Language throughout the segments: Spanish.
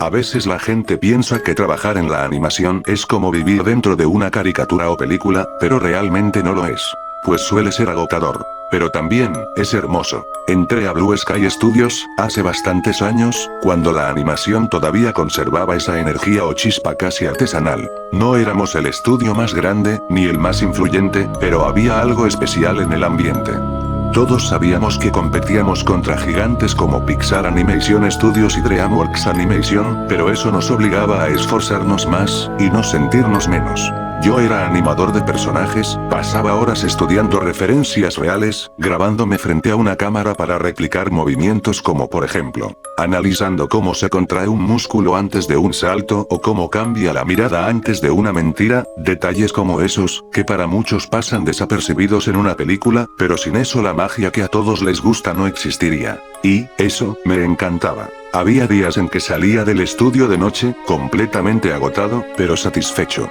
A veces la gente piensa que trabajar en la animación es como vivir dentro de una caricatura o película, pero realmente no lo es. Pues suele ser agotador. Pero también, es hermoso. Entré a Blue Sky Studios, hace bastantes años, cuando la animación todavía conservaba esa energía o chispa casi artesanal. No éramos el estudio más grande, ni el más influyente, pero había algo especial en el ambiente. Todos sabíamos que competíamos contra gigantes como Pixar Animation Studios y DreamWorks Animation, pero eso nos obligaba a esforzarnos más, y no sentirnos menos. Yo era animador de personajes, pasaba horas estudiando referencias reales, grabándome frente a una cámara para replicar movimientos como por ejemplo, analizando cómo se contrae un músculo antes de un salto o cómo cambia la mirada antes de una mentira, detalles como esos, que para muchos pasan desapercibidos en una película, pero sin eso la magia que a todos les gusta no existiría. Y, eso, me encantaba. Había días en que salía del estudio de noche, completamente agotado, pero satisfecho.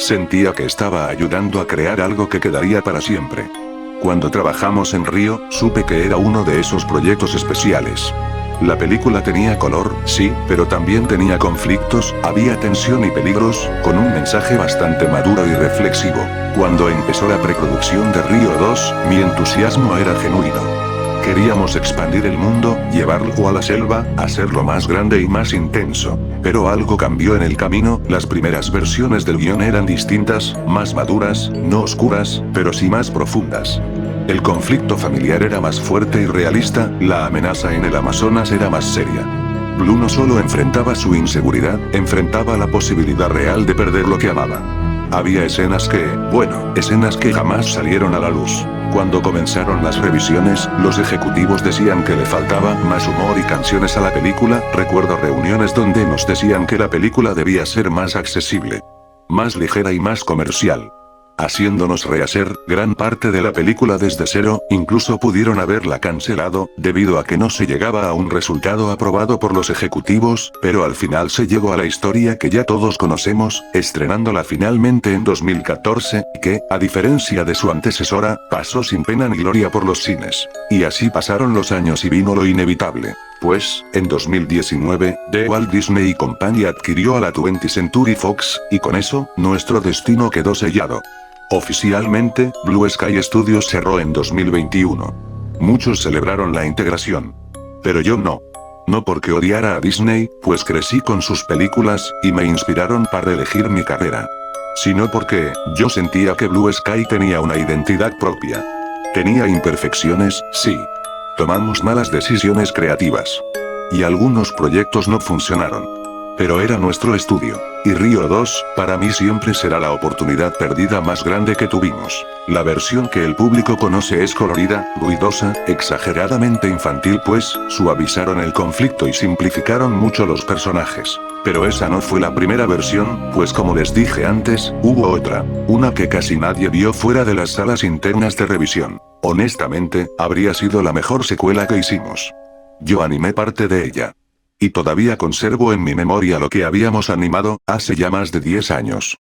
Sentía que estaba ayudando a crear algo que quedaría para siempre. Cuando trabajamos en Río, supe que era uno de esos proyectos especiales. La película tenía color, sí, pero también tenía conflictos, había tensión y peligros, con un mensaje bastante maduro y reflexivo. Cuando empezó la preproducción de Río 2, mi entusiasmo era genuino. Queríamos expandir el mundo, llevarlo a la selva, hacerlo más grande y más intenso. Pero algo cambió en el camino, las primeras versiones del guión eran distintas, más maduras, no oscuras, pero sí más profundas. El conflicto familiar era más fuerte y realista, la amenaza en el Amazonas era más seria. Blue no solo enfrentaba su inseguridad, enfrentaba la posibilidad real de perder lo que amaba. Había escenas que jamás salieron a la luz. Cuando comenzaron las revisiones, los ejecutivos decían que le faltaba más humor y canciones a la película. Recuerdo reuniones donde nos decían que la película debía ser más accesible, más ligera y más comercial, haciéndonos rehacer gran parte de la película desde cero. Incluso pudieron haberla cancelado, debido a que no se llegaba a un resultado aprobado por los ejecutivos, pero al final se llegó a la historia que ya todos conocemos, estrenándola finalmente en 2014, que, a diferencia de su antecesora, pasó sin pena ni gloria por los cines. Y así pasaron los años y vino lo inevitable. Pues, en 2019, The Walt Disney Company adquirió a la 20th Century Fox, y con eso, nuestro destino quedó sellado. Oficialmente, Blue Sky Studios cerró en 2021. Muchos celebraron la integración. Pero yo no. No porque odiara a Disney, pues crecí con sus películas, y me inspiraron para elegir mi carrera. Sino porque, yo sentía que Blue Sky tenía una identidad propia. Tenía imperfecciones, sí. Tomamos malas decisiones creativas. Y algunos proyectos no funcionaron. Pero era nuestro estudio. Y Río 2, para mí siempre será la oportunidad perdida más grande que tuvimos. La versión que el público conoce es colorida, ruidosa, exageradamente infantil, pues, suavizaron el conflicto y simplificaron mucho los personajes. Pero esa no fue la primera versión, pues como les dije antes, hubo otra. Una que casi nadie vio fuera de las salas internas de revisión. Honestamente, habría sido la mejor secuela que hicimos. Yo animé parte de ella. Y todavía conservo en mi memoria lo que habíamos animado, hace ya más de 10 años.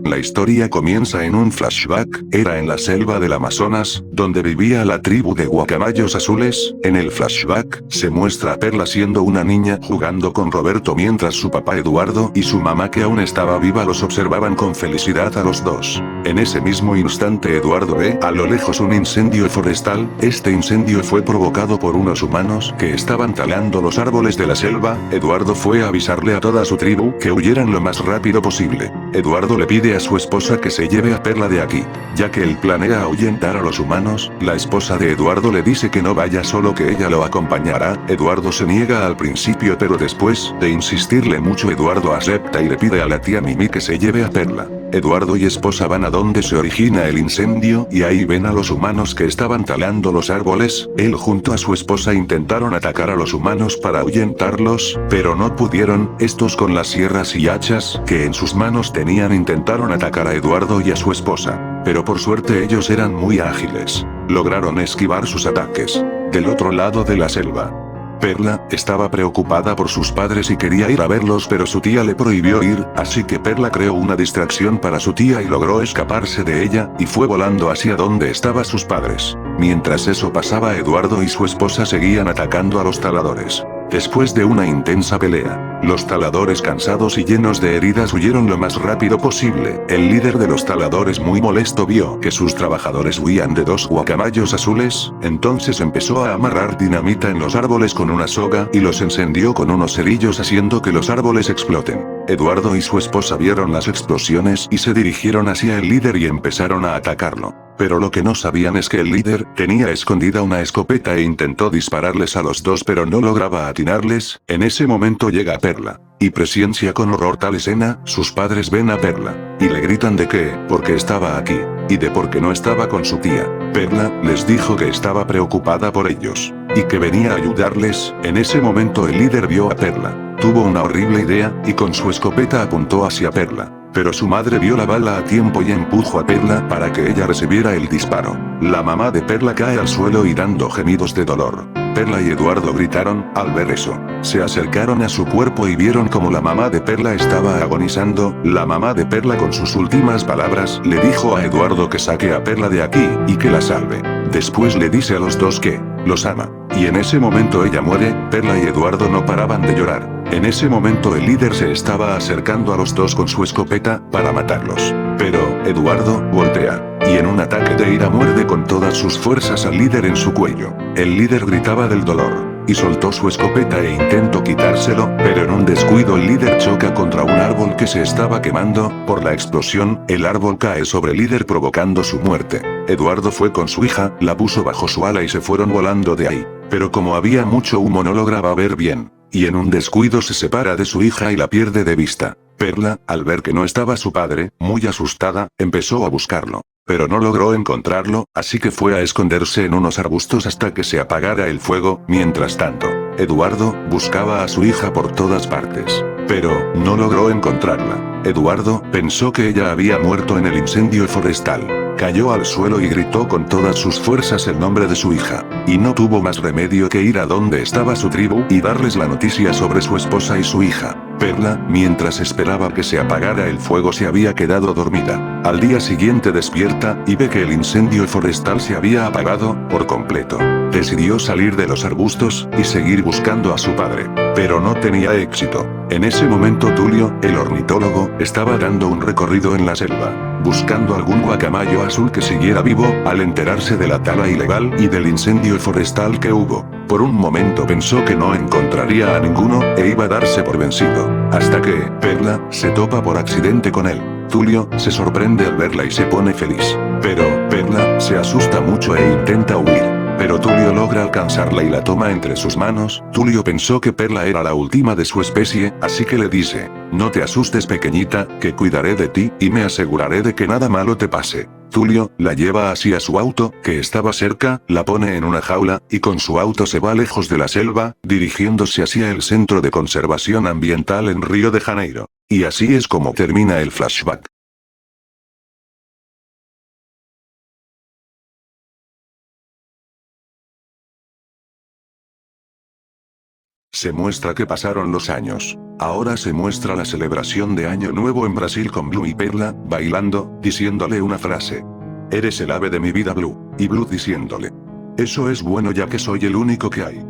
La historia comienza en un flashback, era en la selva del Amazonas, donde vivía la tribu de guacamayos azules. En el flashback, se muestra a Perla siendo una niña jugando con Roberto mientras su papá Eduardo y su mamá que aún estaba viva los observaban con felicidad a los dos. En ese mismo instante Eduardo ve a lo lejos un incendio forestal. Este incendio fue provocado por unos humanos que estaban talando los árboles de la selva. Eduardo fue a avisarle a toda su tribu que huyeran lo más rápido posible. Eduardo le pide a su esposa que se lleve a Perla de aquí, ya que él planea ahuyentar a los humanos. La esposa de Eduardo le dice que no vaya solo, que ella lo acompañará. Eduardo se niega al principio, pero después de insistirle mucho Eduardo acepta y le pide a la tía Mimi que se lleve a Perla. Eduardo y esposa van a donde se origina el incendio y ahí ven a los humanos que estaban talando los árboles. Él junto a su esposa intentaron atacar a los humanos para ahuyentarlos, pero no pudieron. Estos con las sierras y hachas que en sus manos tenían intentaron atacar a Eduardo y a su esposa. Pero por suerte ellos eran muy ágiles. Lograron esquivar sus ataques. Del otro lado de la selva, Perla estaba preocupada por sus padres y quería ir a verlos, pero su tía le prohibió ir, así que Perla creó una distracción para su tía y logró escaparse de ella, y fue volando hacia donde estaban sus padres. Mientras eso pasaba, Eduardo y su esposa seguían atacando a los taladores. Después de una intensa pelea, los taladores cansados y llenos de heridas huyeron lo más rápido posible. El líder de los taladores, muy molesto, vio que sus trabajadores huían de dos guacamayos azules, entonces empezó a amarrar dinamita en los árboles con una soga y los encendió con unos cerillos haciendo que los árboles exploten. Eduardo y su esposa vieron las explosiones y se dirigieron hacia el líder y empezaron a atacarlo. Pero lo que no sabían es que el líder tenía escondida una escopeta e intentó dispararles a los dos, pero no lograba atinarles. En ese momento llega Perla y presencia con horror tal escena. Sus padres ven a Perla y le gritan de que, porque estaba aquí, y de por qué no estaba con su tía. Perla les dijo que estaba preocupada por ellos y que venía a ayudarles. En ese momento el líder vio a Perla, tuvo una horrible idea y con su escopeta apuntó hacia Perla. Pero su madre vio la bala a tiempo y empujó a Perla para que ella recibiera el disparo. La mamá de Perla cae al suelo y dando gemidos de dolor. Perla y Eduardo gritaron al ver eso. Se acercaron a su cuerpo y vieron como la mamá de Perla estaba agonizando. La mamá de Perla, con sus últimas palabras, le dijo a Eduardo que saque a Perla de aquí y que la salve. Después le dice a los dos que los ama. Y en ese momento ella muere. Perla y Eduardo no paraban de llorar. En ese momento el líder se estaba acercando a los dos con su escopeta para matarlos. Pero Eduardo voltea y en un ataque de ira muerde con todas sus fuerzas al líder en su cuello. El líder gritaba del dolor y soltó su escopeta e intentó quitárselo, pero en un descuido el líder choca contra un árbol que se estaba quemando. Por la explosión, el árbol cae sobre el líder provocando su muerte. Eduardo fue con su hija, la puso bajo su ala y se fueron volando de ahí. Pero como había mucho humo no lograba ver bien. Y en un descuido se separa de su hija y la pierde de vista. Perla, al ver que no estaba su padre, muy asustada, empezó a buscarlo. Pero no logró encontrarlo, así que fue a esconderse en unos arbustos hasta que se apagara el fuego. Mientras tanto, Eduardo buscaba a su hija por todas partes. Pero no logró encontrarla. Eduardo pensó que ella había muerto en el incendio forestal. Cayó al suelo y gritó con todas sus fuerzas el nombre de su hija, y no tuvo más remedio que ir a donde estaba su tribu y darles la noticia sobre su esposa y su hija. Perla, mientras esperaba que se apagara el fuego, se había quedado dormida. Al día siguiente despierta y ve que el incendio forestal se había apagado por completo. Decidió salir de los arbustos y seguir buscando a su padre, pero no tenía éxito. En ese momento Tulio, el ornitólogo, estaba dando un recorrido en la selva, buscando algún guacamayo azul que siguiera vivo. Al enterarse de la tala ilegal y del incendio forestal que hubo, por un momento pensó que no encontraría a ninguno e iba a darse por vencido, hasta que Perla se topa por accidente con él. Tulio se sorprende al verla y se pone feliz, pero Perla se asusta mucho e intenta huir. Pero Tulio logra alcanzarla y la toma entre sus manos. Tulio pensó que Perla era la última de su especie, así que le dice: no te asustes, pequeñita, que cuidaré de ti y me aseguraré de que nada malo te pase. Tulio la lleva hacia su auto, que estaba cerca, la pone en una jaula, y con su auto se va lejos de la selva, dirigiéndose hacia el Centro de Conservación Ambiental en Río de Janeiro. Y así es como termina el flashback. Se muestra que pasaron los años. Ahora se muestra la celebración de Año Nuevo en Brasil con Blue y Perla, bailando, diciéndole una frase. Eres el ave de mi vida, Blue, y Blue diciéndole. Eso es bueno ya que soy el único que hay.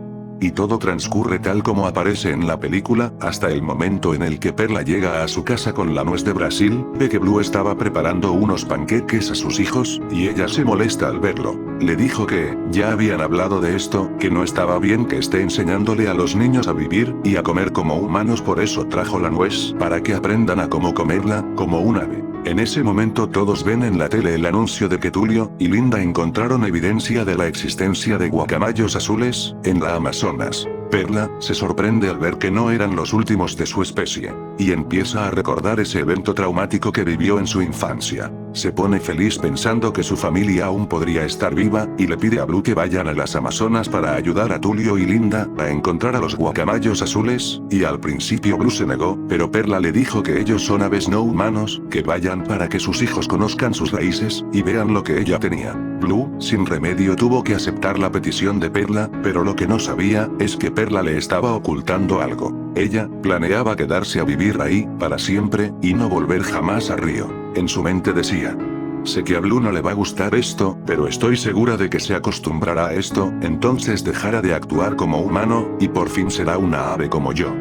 Y todo transcurre tal como aparece en la película, hasta el momento en el que Perla llega a su casa con la nuez de Brasil, ve que Blue estaba preparando unos panqueques a sus hijos, y ella se molesta al verlo. Le dijo que, ya habían hablado de esto, que no estaba bien que esté enseñándole a los niños a vivir, y a comer como humanos, por eso trajo la nuez, para que aprendan a cómo comerla, como un ave. En ese momento todos ven en la tele el anuncio de que Tulio y Linda encontraron evidencia de la existencia de guacamayos azules, en la Amazonas. Perla se sorprende al ver que no eran los últimos de su especie, y empieza a recordar ese evento traumático que vivió en su infancia. Se pone feliz pensando que su familia aún podría estar viva, y le pide a Blue que vayan a las Amazonas para ayudar a Tulio y Linda a encontrar a los guacamayos azules, y al principio Blue se negó, pero Perla le dijo que ellos son aves no humanos, que vayan para que sus hijos conozcan sus raíces, y vean lo que ella tenía. Blue, sin remedio, tuvo que aceptar la petición de Perla, pero lo que no sabía es que Perla le estaba ocultando algo. Ella planeaba quedarse a vivir ahí para siempre y no volver jamás a Río. En su mente decía: Sé que a Blue no le va a gustar esto, pero estoy segura de que se acostumbrará a esto, entonces dejará de actuar como humano, y por fin será una ave como yo.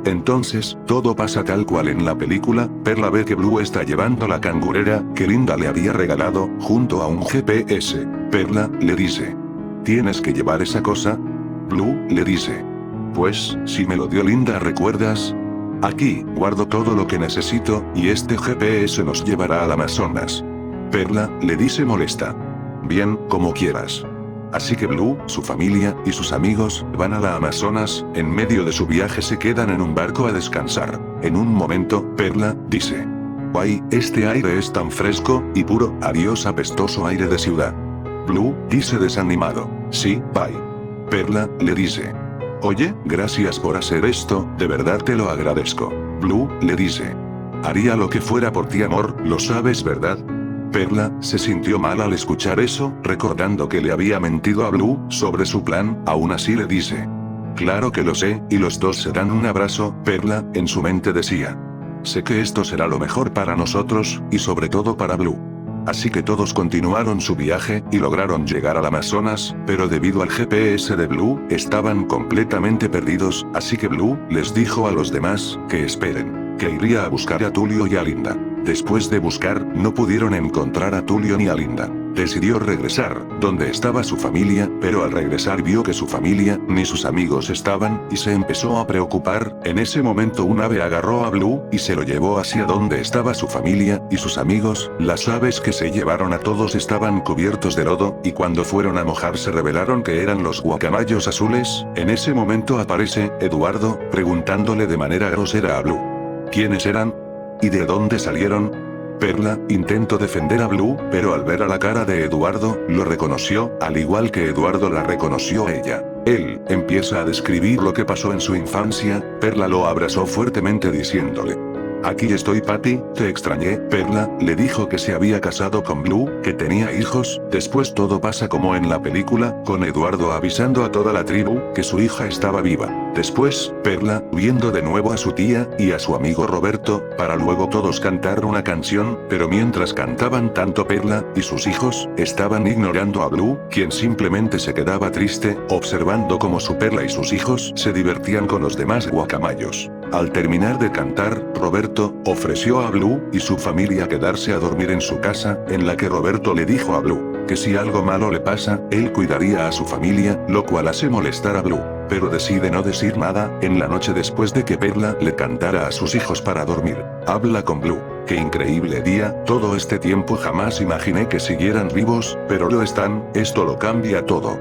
Entonces, todo pasa tal cual en la película. Perla ve que Blue está llevando la cangurera que Linda le había regalado, junto a un GPS. Perla le dice: ¿tienes que llevar esa cosa? Blue le dice: pues, si me lo dio Linda, ¿recuerdas? Aquí, guardo todo lo que necesito, y este GPS nos llevará al Amazonas. Perla le dice molesta: bien, como quieras. Así que Blue, su familia, y sus amigos, van a la Amazonas. En medio de su viaje se quedan en un barco a descansar. En un momento, Perla dice: ¡ay, este aire es tan fresco y puro! Adiós apestoso aire de ciudad. Blue dice desanimado: sí, bye. Perla le dice: oye, gracias por hacer esto, de verdad te lo agradezco. Blue le dice: haría lo que fuera por ti, amor, lo sabes, ¿verdad? Perla se sintió mal al escuchar eso, recordando que le había mentido a Blue sobre su plan. Aún así le dice: claro que lo sé, y los dos se dan un abrazo. Perla, en su mente decía: sé que esto será lo mejor para nosotros, y sobre todo para Blue. Así que todos continuaron su viaje, y lograron llegar al Amazonas, pero debido al GPS de Blue, estaban completamente perdidos, así que Blue les dijo a los demás que esperen, que iría a buscar a Tulio y a Linda. Después de buscar, no pudieron encontrar a Tulio ni a Linda. Decidió regresar, donde estaba su familia, pero al regresar vio que su familia, ni sus amigos estaban, y se empezó a preocupar. En ese momento un ave agarró a Blue, y se lo llevó hacia donde estaba su familia, y sus amigos. Las aves que se llevaron a todos estaban cubiertos de lodo, y cuando fueron a mojarse revelaron que eran los guacamayos azules. En ese momento aparece Eduardo, preguntándole de manera grosera a Blue: ¿quiénes eran? ¿Y de dónde salieron? Perla intentó defender a Blue, pero al ver a la cara de Eduardo, lo reconoció, al igual que Eduardo la reconoció a ella. Él empieza a describir lo que pasó en su infancia. Perla lo abrazó fuertemente diciéndole: aquí estoy, papi, te extrañé. Perla le dijo que se había casado con Blue, que tenía hijos. Después todo pasa como en la película, con Eduardo avisando a toda la tribu que su hija estaba viva. Después, Perla, viendo de nuevo a su tía, y a su amigo Roberto, para luego todos cantar una canción, pero mientras cantaban tanto Perla, y sus hijos, estaban ignorando a Blue, quien simplemente se quedaba triste, observando cómo su Perla y sus hijos se divertían con los demás guacamayos. Al terminar de cantar, Roberto ofreció a Blue y su familia quedarse a dormir en su casa, en la que Roberto le dijo a Blue que si algo malo le pasa, él cuidaría a su familia, lo cual hace molestar a Blue. Pero decide no decir nada. En la noche después de que Perla le cantara a sus hijos para dormir, habla con Blue. ¡Qué increíble día! Todo este tiempo jamás imaginé que siguieran vivos, pero lo están. Esto lo cambia todo.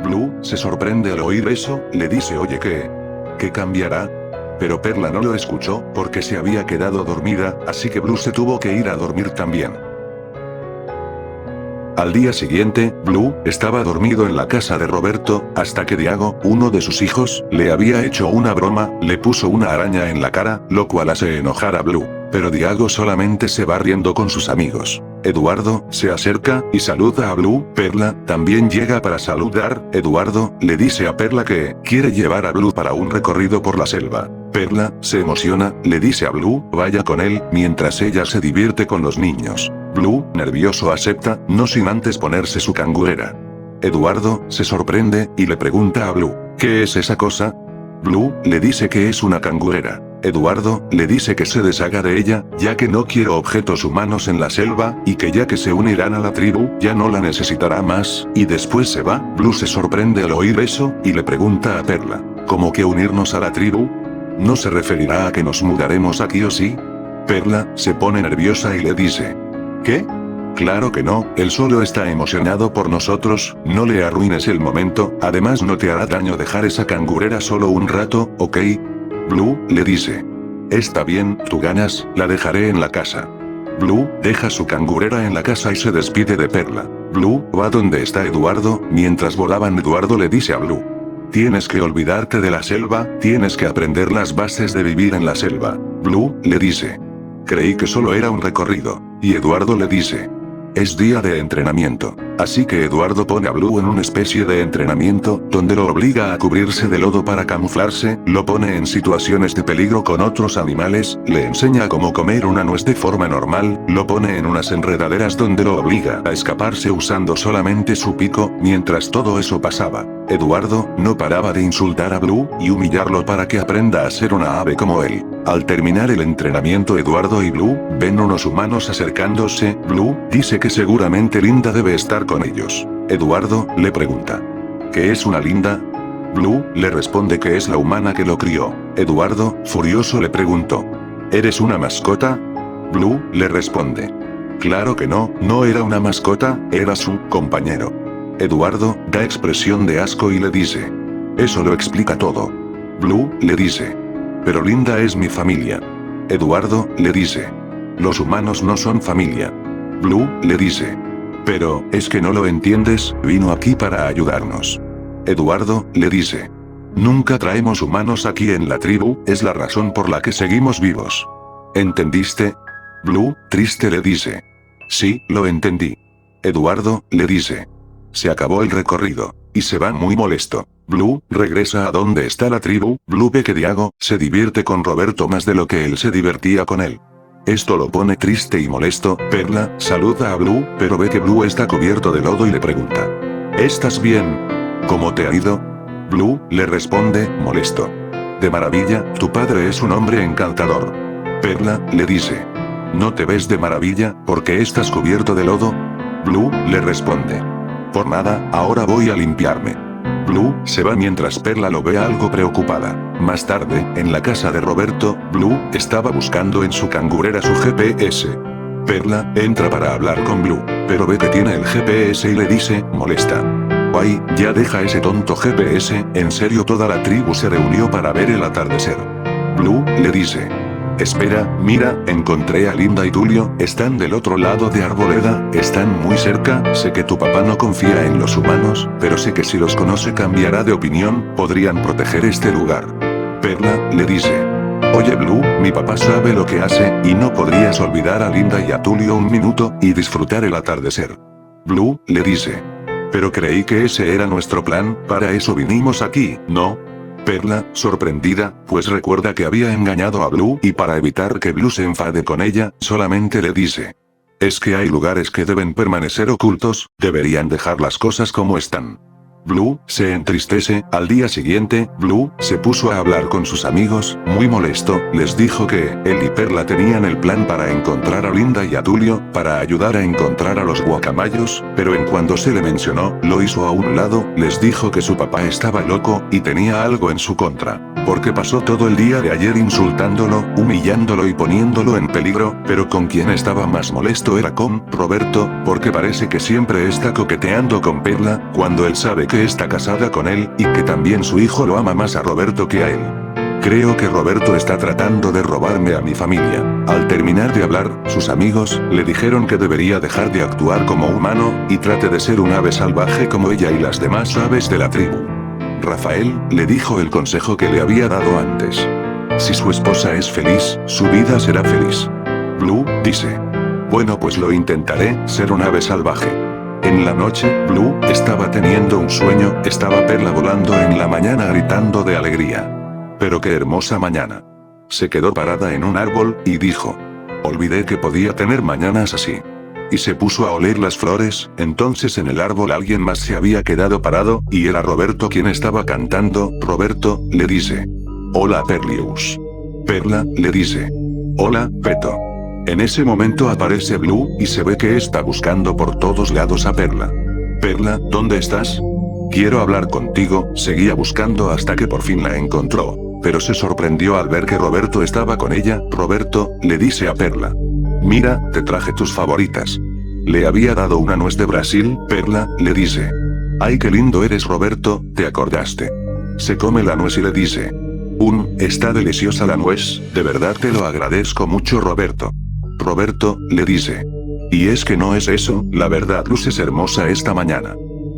Blue se sorprende al oír eso, le dice: oye, ¿qué cambiará? Pero Perla no lo escuchó, porque se había quedado dormida, así que Blue se tuvo que ir a dormir también. Al día siguiente, Blue estaba dormido en la casa de Roberto, hasta que Diago, uno de sus hijos, le había hecho una broma, le puso una araña en la cara, lo cual hace enojar a Blue. Pero Diago solamente se va riendo con sus amigos. Eduardo se acerca y saluda a Blue. Perla también llega para saludar. Eduardo le dice a Perla que quiere llevar a Blue para un recorrido por la selva. Perla se emociona, le dice a Blue vaya con él, mientras ella se divierte con los niños. Blue, nervioso, acepta, no sin antes ponerse su cangurera. Eduardo se sorprende y le pregunta a Blue: ¿qué es esa cosa? Blue le dice que es una cangurera. Eduardo le dice que se deshaga de ella, ya que no quiere objetos humanos en la selva, y que ya que se unirán a la tribu, ya no la necesitará más, y después se va. Blue se sorprende al oír eso, y le pregunta a Perla: ¿cómo que unirnos a la tribu? ¿No se referirá a que nos mudaremos aquí o sí? Perla se pone nerviosa y le dice: ¿qué? Claro que no, él solo está emocionado por nosotros, no le arruines el momento, además no te hará daño dejar esa cangurera solo un rato, ¿ok? Blue le dice: está bien, tú ganas, la dejaré en la casa. Blue deja su cangurera en la casa y se despide de Perla. Blue va donde está Eduardo. Mientras volaban, Eduardo le dice a Blue: tienes que olvidarte de la selva, tienes que aprender las bases de vivir en la selva. Blue le dice: creí que solo era un recorrido. Y Eduardo le dice: es día de entrenamiento. Así que Eduardo pone a Blue en una especie de entrenamiento, donde lo obliga a cubrirse de lodo para camuflarse, lo pone en situaciones de peligro con otros animales, le enseña cómo comer una nuez de forma normal, lo pone en unas enredaderas donde lo obliga a escaparse usando solamente su pico. Mientras todo eso pasaba, Eduardo no paraba de insultar a Blue y humillarlo para que aprenda a ser una ave como él. Al terminar el entrenamiento, Eduardo y Blue ven unos humanos acercándose. Blue dice que seguramente Linda debe estar con ellos. Eduardo le pregunta: ¿qué es una Linda? Blue le responde que es la humana que lo crió. Eduardo, furioso, le preguntó: ¿eres una mascota? Blue le responde: claro que no, no era una mascota, era su compañero. Eduardo da expresión de asco y le dice: eso lo explica todo. Blue le dice: pero Linda es mi familia. Eduardo le dice: los humanos no son familia. Blue le dice: pero, es que no lo entiendes, vino aquí para ayudarnos. Eduardo le dice: nunca traemos humanos aquí en la tribu, es la razón por la que seguimos vivos. ¿Entendiste? Blue, triste, le dice: sí, lo entendí. Eduardo le dice: se acabó el recorrido. Y se va muy molesto. Blue regresa a donde está la tribu. Blue ve que Diago se divierte con Roberto más de lo que él se divertía con él. Esto lo pone triste y molesto. Perla saluda a Blue, pero ve que Blue está cubierto de lodo y le pregunta: ¿estás bien? ¿Cómo te ha ido? Blue le responde, molesto: de maravilla, tu padre es un hombre encantador. Perla le dice: ¿no te ves de maravilla, porque estás cubierto de lodo? Blue le responde: por nada, ahora voy a limpiarme. Blue se va mientras Perla lo ve algo preocupada. Más tarde, en la casa de Roberto, Blue estaba buscando en su cangurera su GPS. Perla entra para hablar con Blue, pero ve que tiene el GPS y le dice, molesta: ay, ya deja ese tonto GPS, en serio toda la tribu se reunió para ver el atardecer. Blue le dice: espera, mira, encontré a Linda y Tulio, están del otro lado de Arboleda, están muy cerca, sé que tu papá no confía en los humanos, pero sé que si los conoce cambiará de opinión, podrían proteger este lugar. Perla le dice: oye Blue, mi papá sabe lo que hace, y no podrías olvidar a Linda y a Tulio un minuto, y disfrutar el atardecer. Blue le dice: pero creí que ese era nuestro plan, para eso vinimos aquí, ¿no? Perla, sorprendida, pues recuerda que había engañado a Blue y para evitar que Blue se enfade con ella, solamente le dice: es que hay lugares que deben permanecer ocultos, deberían dejar las cosas como están. Blue se entristece. Al día siguiente, Blue se puso a hablar con sus amigos, muy molesto, les dijo que él y Perla tenían el plan para encontrar a Linda y a Tulio, para ayudar a encontrar a los guacamayos, pero en cuando se le mencionó, lo hizo a un lado, les dijo que su papá estaba loco, y tenía algo en su contra, porque pasó todo el día de ayer insultándolo, humillándolo y poniéndolo en peligro, pero con quien estaba más molesto era con Roberto, porque parece que siempre está coqueteando con Perla, cuando él sabe que está casada con él, y que también su hijo lo ama más a Roberto que a él. Creo que Roberto está tratando de robarme a mi familia. Al terminar de hablar, sus amigos le dijeron que debería dejar de actuar como humano, y trate de ser un ave salvaje como ella y las demás aves de la tribu. Rafael le dijo el consejo que le había dado antes: si su esposa es feliz, su vida será feliz. Blue dice: bueno, pues lo intentaré, ser un ave salvaje. En la noche, Blue estaba teniendo un sueño, estaba Perla volando en la mañana gritando de alegría. Pero qué hermosa mañana. Se quedó parada en un árbol, y dijo: olvidé que podía tener mañanas así. Y se puso a oler las flores. Entonces en el árbol alguien más se había quedado parado, y era Roberto quien estaba cantando. Roberto le dice: hola Perlius. Perla le dice: hola, Peto. En ese momento aparece Blue, y se ve que está buscando por todos lados a Perla. Perla, ¿dónde estás? Quiero hablar contigo. Seguía buscando hasta que por fin la encontró, pero se sorprendió al ver que Roberto estaba con ella. Roberto le dice a Perla: mira, te traje tus favoritas. Le había dado una nuez de Brasil. Perla le dice: ay, qué lindo eres Roberto, ¿te acordaste? Se come la nuez y le dice: está deliciosa la nuez, de verdad te lo agradezco mucho Roberto. Roberto le dice: y es que no es eso, la verdad luces hermosa esta mañana.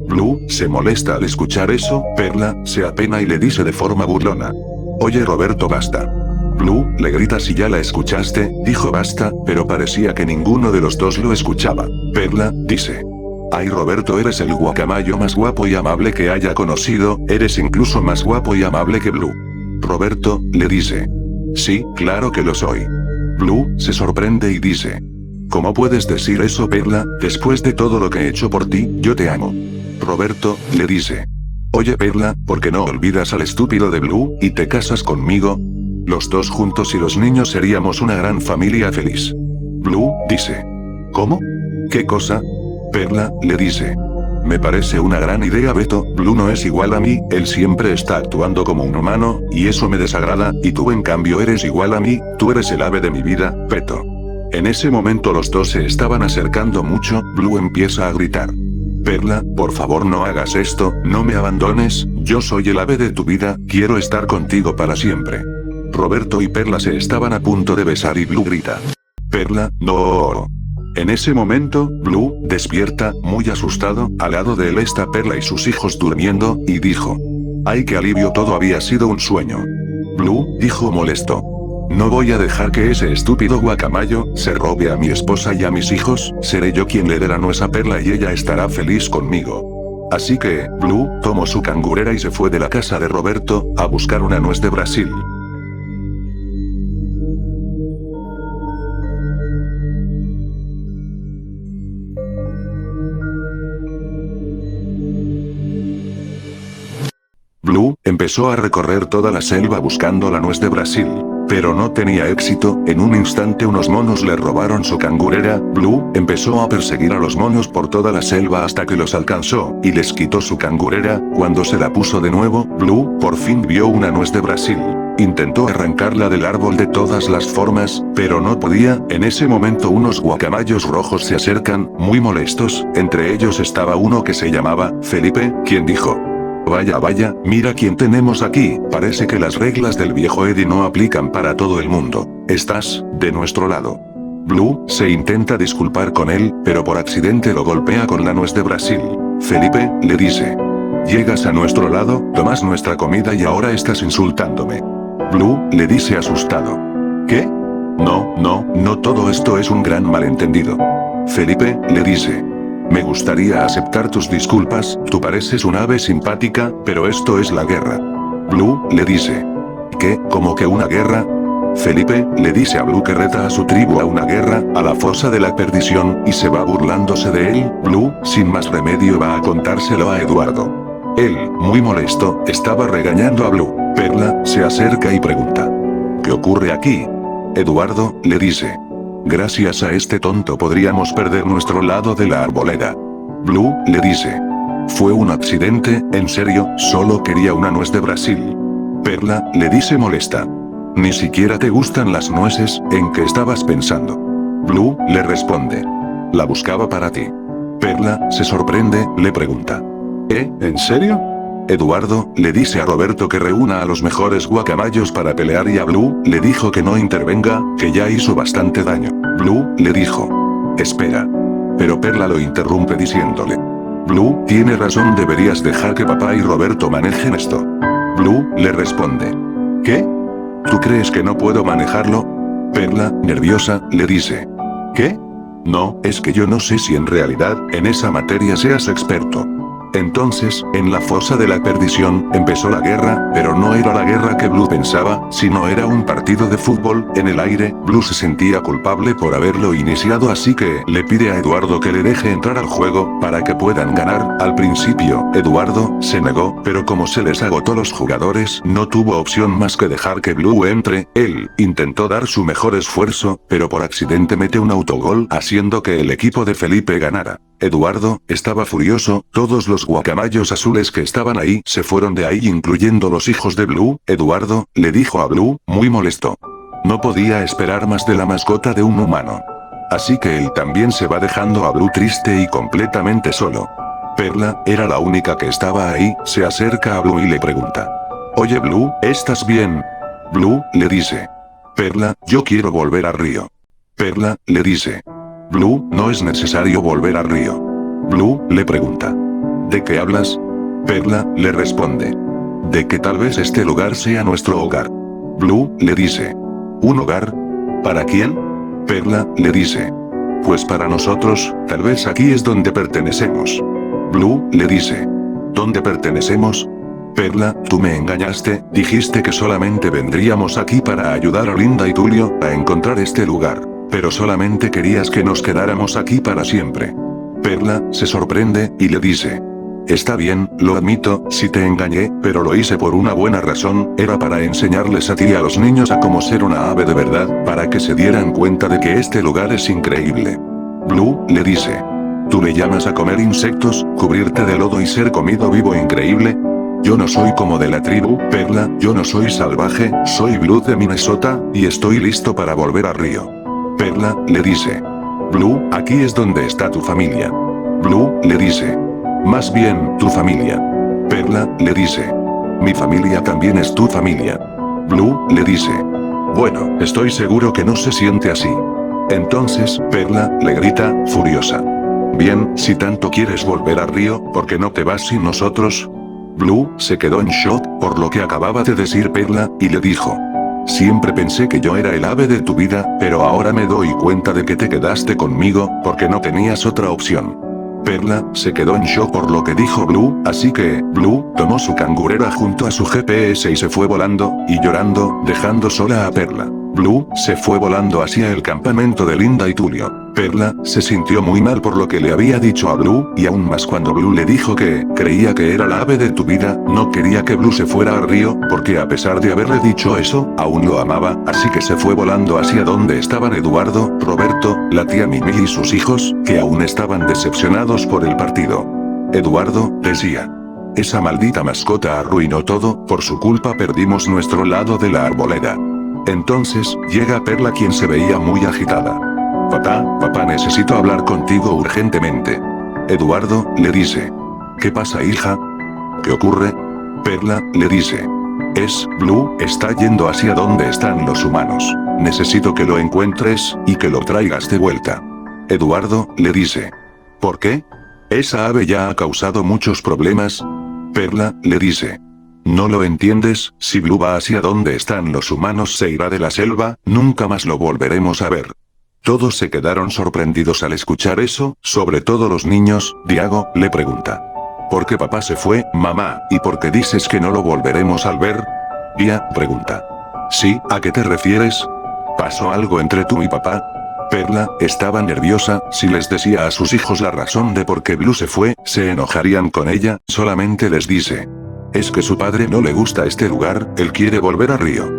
Blue se molesta al escuchar eso. Perla se apena y le dice de forma burlona: oye Roberto, basta. Blue le grita: si ya la escuchaste, dijo basta, pero parecía que ninguno de los dos lo escuchaba. Perla dice: Ay Roberto, eres el guacamayo más guapo y amable que haya conocido, eres incluso más guapo y amable que Blue. Roberto, le dice. Sí, claro que lo soy. Blue, se sorprende y dice. ¿Cómo puedes decir eso, Perla? Después de todo lo que he hecho por ti, yo te amo. Roberto, le dice. Oye Perla, ¿por qué no olvidas al estúpido de Blue, y te casas conmigo? Los dos juntos y los niños seríamos una gran familia feliz. Blue, dice. ¿Cómo? ¿Qué cosa? Perla, le dice. Me parece una gran idea, Beto. Blue no es igual a mí, él siempre está actuando como un humano, y eso me desagrada, y tú en cambio eres igual a mí, tú eres el ave de mi vida, Beto. En ese momento los dos se estaban acercando mucho, Blue empieza a gritar. Perla, por favor no hagas esto, no me abandones, yo soy el ave de tu vida, quiero estar contigo para siempre. Roberto y Perla se estaban a punto de besar y Blue grita. Perla, no. En ese momento, Blue, despierta, muy asustado, al lado de él está Perla y sus hijos durmiendo, y dijo. ¡Ay qué alivio, todo había sido un sueño! Blue, dijo molesto. No voy a dejar que ese estúpido guacamayo se robe a mi esposa y a mis hijos, seré yo quien le dé la nuez a Perla y ella estará feliz conmigo. Así que, Blue, tomó su cangurera y se fue de la casa de Roberto, a buscar una nuez de Brasil. Blue, empezó a recorrer toda la selva buscando la nuez de Brasil. Pero no tenía éxito, en un instante unos monos le robaron su cangurera, Blue, empezó a perseguir a los monos por toda la selva hasta que los alcanzó, y les quitó su cangurera, cuando se la puso de nuevo, Blue, por fin vio una nuez de Brasil. Intentó arrancarla del árbol de todas las formas, pero no podía, en ese momento unos guacamayos rojos se acercan, muy molestos, entre ellos estaba uno que se llamaba, Felipe, quien dijo. Vaya vaya, mira quién tenemos aquí, parece que las reglas del viejo Eddie no aplican para todo el mundo. Estás, de nuestro lado. Blue, se intenta disculpar con él, pero por accidente lo golpea con la nuez de Brasil. Felipe, le dice. Llegas a nuestro lado, tomas nuestra comida y ahora estás insultándome. Blue, le dice asustado. ¿Qué? No, todo esto es un gran malentendido. Felipe, le dice. Me gustaría aceptar tus disculpas, tú pareces un ave simpática, pero esto es la guerra. Blue, le dice. ¿Qué? ¿Cómo que una guerra? Felipe, le dice a Blue que reta a su tribu a una guerra, a la fosa de la perdición, y se va burlándose de él. Blue, sin más remedio va a contárselo a Eduardo. Él, muy molesto, estaba regañando a Blue. Perla, se acerca y pregunta. ¿Qué ocurre aquí? Eduardo, le dice. Gracias a este tonto podríamos perder nuestro lado de la arboleda. Blue, le dice. Fue un accidente, en serio, solo quería una nuez de Brasil. Perla, le dice molesta. Ni siquiera te gustan las nueces, ¿en qué estabas pensando? Blue, le responde. La buscaba para ti. Perla, se sorprende, le pregunta. ¿En serio? Eduardo, le dice a Roberto que reúna a los mejores guacamayos para pelear y a Blue, le dijo que no intervenga, que ya hizo bastante daño. Blue, le dijo. Espera. Pero Perla lo interrumpe diciéndole. Blue, tiene razón, deberías dejar que papá y Roberto manejen esto. Blue, le responde. ¿Qué? ¿Tú crees que no puedo manejarlo? Perla, nerviosa, le dice. ¿Qué? No, es que yo no sé si en realidad, en esa materia seas experto. Entonces, en la fosa de la perdición, empezó la guerra, pero no era la guerra que Blue pensaba, sino era un partido de fútbol, en el aire. Blue se sentía culpable por haberlo iniciado, así que le pide a Eduardo que le deje entrar al juego, para que puedan ganar. Al principio, Eduardo se negó, pero como se les agotó los jugadores, no tuvo opción más que dejar que Blue entre. Él intentó dar su mejor esfuerzo, pero por accidente mete un autogol, haciendo que el equipo de Felipe ganara. Eduardo estaba furioso, todos los guacamayos azules que estaban ahí se fueron de ahí, incluyendo los hijos de Blue. Eduardo le dijo a Blue, muy molesto. No podía esperar más de la mascota de un humano. Así que él también se va dejando a Blue triste y completamente solo. Perla era la única que estaba ahí, se acerca a Blue y le pregunta. Oye Blue, ¿estás bien? Blue le dice. Perla, yo quiero volver al río. Perla le dice. Blue, no es necesario volver al río. Blue le pregunta. ¿De qué hablas? Perla le responde. De que tal vez este lugar sea nuestro hogar. Blue le dice. ¿Un hogar? ¿Para quién? Perla le dice. Pues para nosotros, tal vez aquí es donde pertenecemos. Blue le dice. ¿Dónde pertenecemos? Perla, tú me engañaste, dijiste que solamente vendríamos aquí para ayudar a Linda y Tulio a encontrar este lugar. Pero solamente querías que nos quedáramos aquí para siempre. Perla se sorprende y le dice. Está bien, lo admito, si te engañé, pero lo hice por una buena razón, era para enseñarles a ti y a los niños a cómo ser una ave de verdad, para que se dieran cuenta de que este lugar es increíble. Blue le dice. ¿Tú le llamas a comer insectos, cubrirte de lodo y ser comido vivo increíble? Yo no soy como de la tribu, Perla, yo no soy salvaje, soy Blue de Minnesota, y estoy listo para volver a Río. Perla le dice. Blue, aquí es donde está tu familia. Blue le dice. Más bien, tu familia. Perla le dice. Mi familia también es tu familia. Blue le dice. Bueno, estoy seguro que no se siente así. Entonces, Perla le grita, furiosa. Bien, si tanto quieres volver a Río, ¿por qué no te vas sin nosotros? Blue se quedó en shock por lo que acababa de decir Perla, y le dijo. Siempre pensé que yo era el ave de tu vida, pero ahora me doy cuenta de que te quedaste conmigo, porque no tenías otra opción. Perla se quedó en shock por lo que dijo Blue, así que, Blue tomó su cangurera junto a su GPS y se fue volando, y llorando, dejando sola a Perla. Blue se fue volando hacia el campamento de Linda y Tulio. Perla se sintió muy mal por lo que le había dicho a Blue, y aún más cuando Blue le dijo que creía que era la ave de tu vida, no quería que Blue se fuera a Río, porque a pesar de haberle dicho eso, aún lo amaba, así que se fue volando hacia donde estaban Eduardo, Roberto, la tía Mimi y sus hijos, que aún estaban decepcionados por el partido. Eduardo decía. Esa maldita mascota arruinó todo, por su culpa perdimos nuestro lado de la arboleda. Entonces, llega Perla quien se veía muy agitada. Papá, necesito hablar contigo urgentemente. Eduardo le dice. ¿Qué pasa, hija? ¿Qué ocurre? Perla le dice. Blue está yendo hacia donde están los humanos. Necesito que lo encuentres, y que lo traigas de vuelta. Eduardo le dice. ¿Por qué? Esa ave ya ha causado muchos problemas. Perla le dice. ¿No lo entiendes? Si Blue va hacia donde están los humanos se irá de la selva, nunca más lo volveremos a ver. Todos se quedaron sorprendidos al escuchar eso, sobre todo los niños. Diago le pregunta. ¿Por qué papá se fue, mamá, y por qué dices que no lo volveremos a ver? Dia pregunta. Sí, ¿a qué te refieres? ¿Pasó algo entre tú y papá? Perla estaba nerviosa, si les decía a sus hijos la razón de por qué Blue se fue, se enojarían con ella, solamente les dice. Es que su padre no le gusta este lugar, él quiere volver a Río.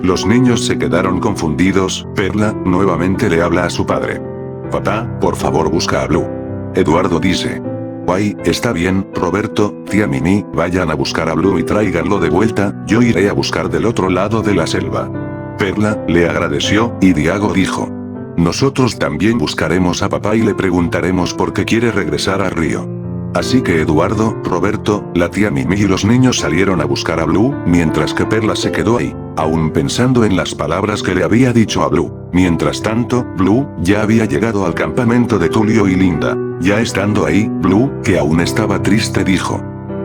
Los niños se quedaron confundidos, Perla nuevamente le habla a su padre. Papá, por favor busca a Blue. Eduardo dice. Guay, está bien, Roberto, tía Mimi, vayan a buscar a Blue y tráiganlo de vuelta, yo iré a buscar del otro lado de la selva. Perla le agradeció, y Diago dijo. Nosotros también buscaremos a papá y le preguntaremos por qué quiere regresar a Río. Así que Eduardo, Roberto, la tía Mimi y los niños salieron a buscar a Blue, mientras que Perla se quedó ahí, aún pensando en las palabras que le había dicho a Blue. Mientras tanto, Blue ya había llegado al campamento de Tulio y Linda. Ya estando ahí, Blue, que aún estaba triste, dijo.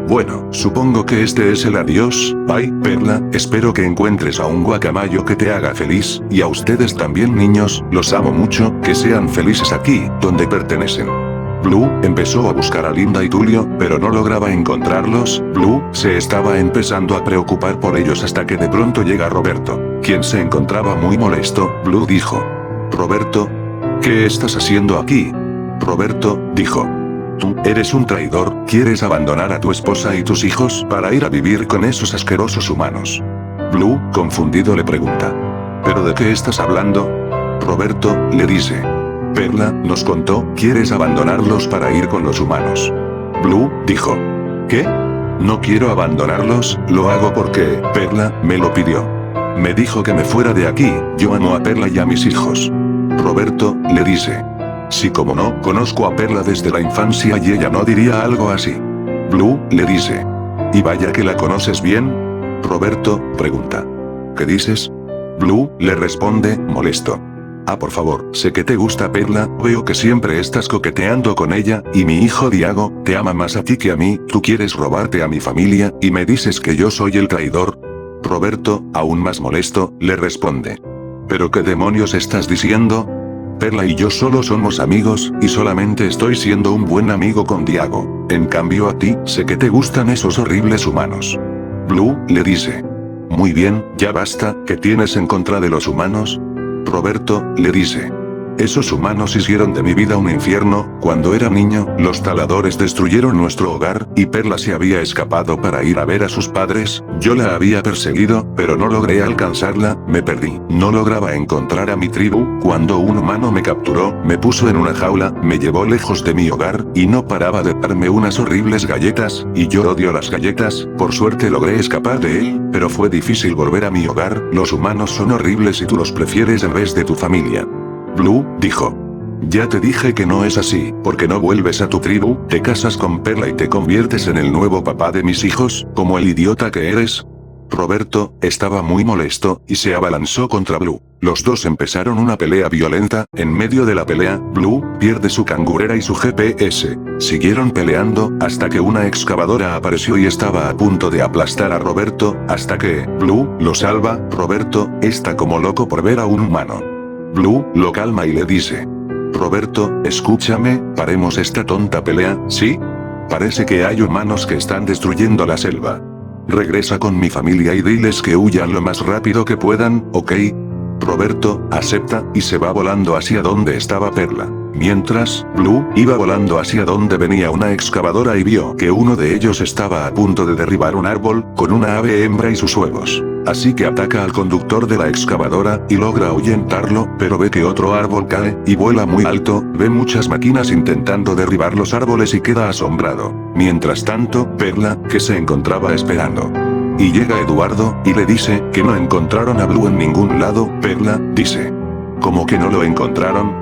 Bueno, supongo que este es el adiós. Bye, Perla, espero que encuentres a un guacamayo que te haga feliz, y a ustedes también, niños, los amo mucho, que sean felices aquí, donde pertenecen. Blue empezó a buscar a Linda y Tulio, pero no lograba encontrarlos. Blue se estaba empezando a preocupar por ellos hasta que de pronto llega Roberto, quien se encontraba muy molesto. Blue dijo. Roberto, ¿qué estás haciendo aquí? Roberto dijo. Tú eres un traidor, ¿quieres abandonar a tu esposa y tus hijos para ir a vivir con esos asquerosos humanos? Blue, confundido, le pregunta. ¿Pero de qué estás hablando? Roberto le dice. Perla nos contó, ¿quieres abandonarlos para ir con los humanos? Blue dijo. ¿Qué? No quiero abandonarlos, lo hago porque Perla me lo pidió. Me dijo que me fuera de aquí, yo amo a Perla y a mis hijos. Roberto le dice. Sí, como no, conozco a Perla desde la infancia y ella no diría algo así. Blue le dice. ¿Y vaya que la conoces bien? Roberto pregunta. ¿Qué dices? Blue le responde, molesto. Ah, por favor, sé que te gusta Perla, veo que siempre estás coqueteando con ella, y mi hijo Diago, te ama más a ti que a mí, tú quieres robarte a mi familia, y me dices que yo soy el traidor. Roberto, aún más molesto, le responde. ¿Pero qué demonios estás diciendo? Perla y yo solo somos amigos, y solamente estoy siendo un buen amigo con Diago. En cambio a ti, sé que te gustan esos horribles humanos. Blue, le dice. Muy bien, ya basta, ¿qué tienes en contra de los humanos? Roberto, le dice. Esos humanos hicieron de mi vida un infierno. Cuando era niño, los taladores destruyeron nuestro hogar, y Perla se había escapado para ir a ver a sus padres. Yo la había perseguido, pero no logré alcanzarla, me perdí. No lograba encontrar a mi tribu. Cuando un humano me capturó, me puso en una jaula, me llevó lejos de mi hogar, y no paraba de darme unas horribles galletas, y yo odio las galletas. Por suerte logré escapar de él, pero fue difícil volver a mi hogar. Los humanos son horribles y tú los prefieres en vez de tu familia. Blue, dijo. Ya te dije que no es así, porque no vuelves a tu tribu, te casas con Perla y te conviertes en el nuevo papá de mis hijos, como el idiota que eres. Roberto, estaba muy molesto, y se abalanzó contra Blue. Los dos empezaron una pelea violenta. En medio de la pelea, Blue pierde su cangurera y su GPS. Siguieron peleando, hasta que una excavadora apareció y estaba a punto de aplastar a Roberto, hasta que, Blue, lo salva. Roberto, está como loco por ver a un humano. Blue, lo calma y le dice. Roberto, escúchame, paremos esta tonta pelea, ¿sí? Parece que hay humanos que están destruyendo la selva. Regresa con mi familia y diles que huyan lo más rápido que puedan, ¿ok? Roberto, acepta, y se va volando hacia donde estaba Perla. Mientras, Blue, iba volando hacia donde venía una excavadora y vio que uno de ellos estaba a punto de derribar un árbol, con una ave hembra y sus huevos. Así que ataca al conductor de la excavadora, y logra ahuyentarlo, pero ve que otro árbol cae, y vuela muy alto, ve muchas máquinas intentando derribar los árboles y queda asombrado. Mientras tanto, Perla, que se encontraba esperando. Y llega Eduardo, y le dice, que no encontraron a Blue en ningún lado. Perla, dice. ¿Cómo que no lo encontraron?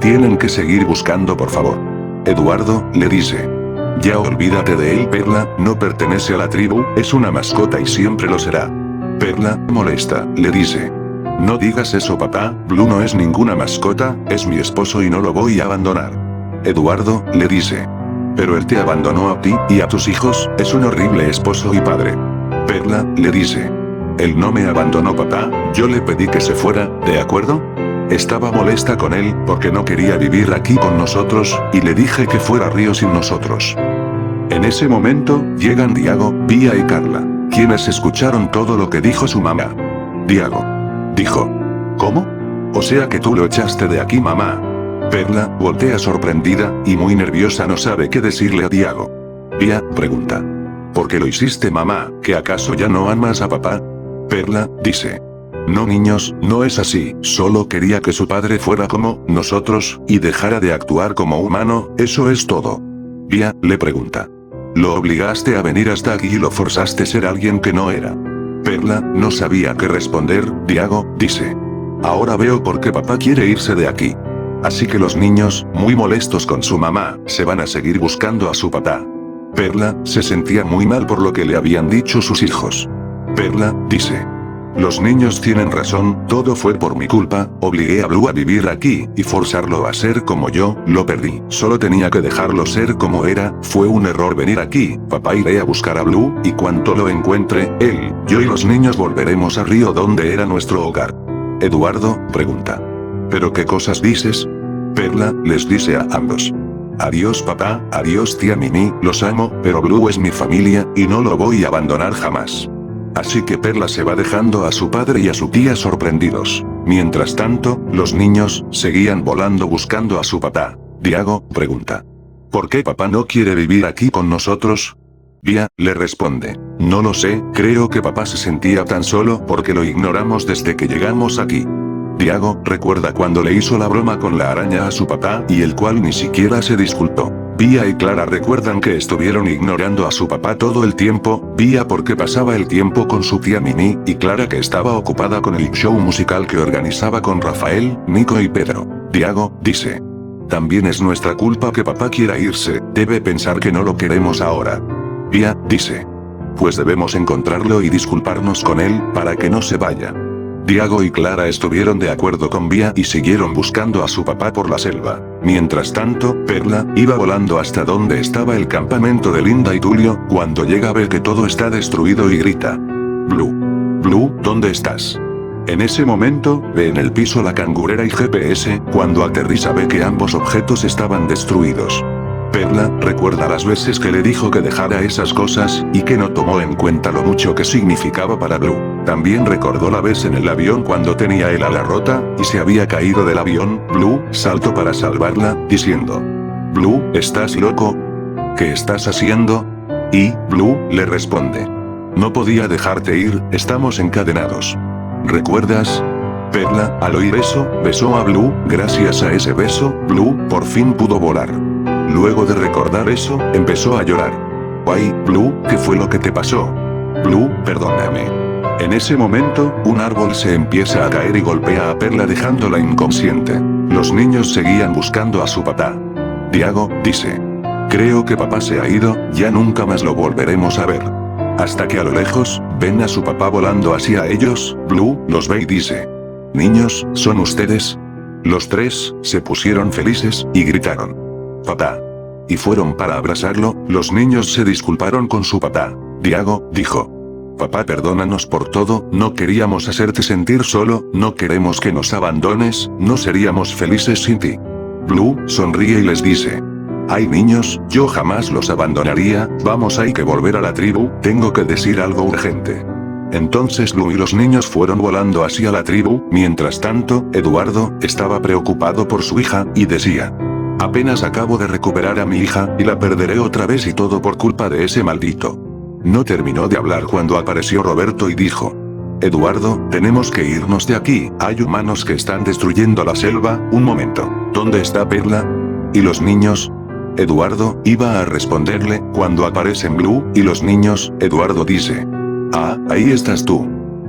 Tienen que seguir buscando, por favor. Eduardo, le dice. Ya olvídate de él, Perla, no pertenece a la tribu, es una mascota y siempre lo será. Perla, molesta, le dice. No digas eso, papá, Blue no es ninguna mascota, es mi esposo y no lo voy a abandonar. Eduardo, le dice. Pero él te abandonó a ti, y a tus hijos, es un horrible esposo y padre. Perla, le dice. Él no me abandonó, papá, yo le pedí que se fuera, ¿de acuerdo? Estaba molesta con él, porque no quería vivir aquí con nosotros, y le dije que fuera a Río sin nosotros. En ese momento, llegan Diago, Pía y Carla, quienes escucharon todo lo que dijo su mamá. Diago dijo. ¿Cómo? O sea que tú lo echaste de aquí, mamá. Perla, voltea sorprendida, y muy nerviosa no sabe qué decirle a Diago. Pía, pregunta. ¿Por qué lo hiciste, mamá? ¿Que acaso ya no amas a papá? Perla, dice. No, niños, no es así, solo quería que su padre fuera como nosotros, y dejara de actuar como humano, eso es todo. Pía, le pregunta. Lo obligaste a venir hasta aquí y lo forzaste a ser alguien que no era. Perla, no sabía qué responder. Diago, dice. Ahora veo por qué papá quiere irse de aquí. Así que los niños, muy molestos con su mamá, se van a seguir buscando a su papá. Perla, se sentía muy mal por lo que le habían dicho sus hijos. Perla, dice. Los niños tienen razón, todo fue por mi culpa, obligué a Blue a vivir aquí, y forzarlo a ser como yo, lo perdí. Solo tenía que dejarlo ser como era, fue un error venir aquí, papá iré a buscar a Blue, y cuando lo encuentre, él, yo y los niños volveremos a Río donde era nuestro hogar. Eduardo, pregunta. ¿Pero qué cosas dices? Perla, les dice a ambos. Adiós papá, adiós tía Mimi, los amo, pero Blue es mi familia, y no lo voy a abandonar jamás. Así que Perla se va dejando a su padre y a su tía sorprendidos. Mientras tanto, los niños seguían volando buscando a su papá. Diago pregunta. ¿Por qué papá no quiere vivir aquí con nosotros? Pía le responde. No lo sé, creo que papá se sentía tan solo porque lo ignoramos desde que llegamos aquí. Diago recuerda cuando le hizo la broma con la araña a su papá y el cual ni siquiera se disculpó. Pía y Clara recuerdan que estuvieron ignorando a su papá todo el tiempo, Pía porque pasaba el tiempo con su tía Mimi, y Clara que estaba ocupada con el show musical que organizaba con Rafael, Nico y Pedro. Diago dice. También es nuestra culpa que papá quiera irse, debe pensar que no lo queremos ahora. Pía dice. Pues debemos encontrarlo y disculparnos con él, para que no se vaya. Diago y Clara estuvieron de acuerdo con Pía y siguieron buscando a su papá por la selva. Mientras tanto, Perla iba volando hasta donde estaba el campamento de Linda y Tulio, cuando llega ve que todo está destruido y grita. Blue. Blue, ¿dónde estás? En ese momento, ve en el piso la cangurera y GPS, cuando aterriza ve que ambos objetos estaban destruidos. Perla recuerda las veces que le dijo que dejara esas cosas, y que no tomó en cuenta lo mucho que significaba para Blue. También recordó la vez en el avión cuando tenía el ala rota, y se había caído del avión. Blue saltó para salvarla, diciendo: Blue, ¿estás loco? ¿Qué estás haciendo? Y Blue le responde: no podía dejarte ir, estamos encadenados. ¿Recuerdas? Perla, al oír eso, besó a Blue. Gracias a ese beso, Blue por fin pudo volar. Luego de recordar eso, empezó a llorar. Ay, Blue, ¿qué fue lo que te pasó? Blue, perdóname. En ese momento, un árbol se empieza a caer y golpea a Perla dejándola inconsciente. Los niños seguían buscando a su papá. Diago dice: creo que papá se ha ido, ya nunca más lo volveremos a ver. Hasta que a lo lejos, ven a su papá volando hacia ellos. Blue los ve y dice: niños, ¿son ustedes? Los tres se pusieron felices y gritaron: papá. Y fueron para abrazarlo. Los niños se disculparon con su papá. Diago dijo: papá, perdónanos por todo, no queríamos hacerte sentir solo, no queremos que nos abandones, no seríamos felices sin ti. Blue sonríe y les dice: ay niños, yo jamás los abandonaría, vamos, hay que volver a la tribu, tengo que decir algo urgente. Entonces Blue y los niños fueron volando hacia la tribu. Mientras tanto, Eduardo estaba preocupado por su hija, y decía: apenas acabo de recuperar a mi hija, y la perderé otra vez, y todo por culpa de ese maldito. No terminó de hablar cuando apareció Roberto y dijo: Eduardo, tenemos que irnos de aquí, hay humanos que están destruyendo la selva. Un momento, ¿dónde está Perla? ¿Y los niños? Eduardo iba a responderle, cuando aparecen Blue y los niños. Eduardo dice: ah, ahí estás tú.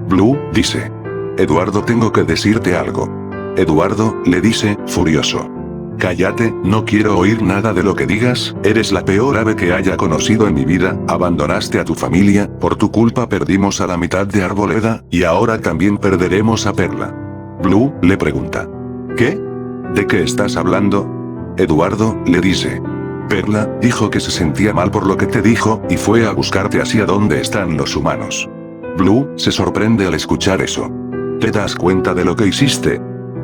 Blue dice: Eduardo, tengo que decirte algo. Eduardo le dice, furioso: cállate, no quiero oír nada de lo que digas, eres la peor ave que haya conocido en mi vida, abandonaste a tu familia, por tu culpa perdimos a la mitad de Arboleda, y ahora también perderemos a Perla. Blue le pregunta: ¿qué? ¿De qué estás hablando? Eduardo le dice: Perla dijo que se sentía mal por lo que te dijo, y fue a buscarte hacia donde están los humanos. Blue se sorprende al escuchar eso. ¿Te das cuenta de lo que hiciste?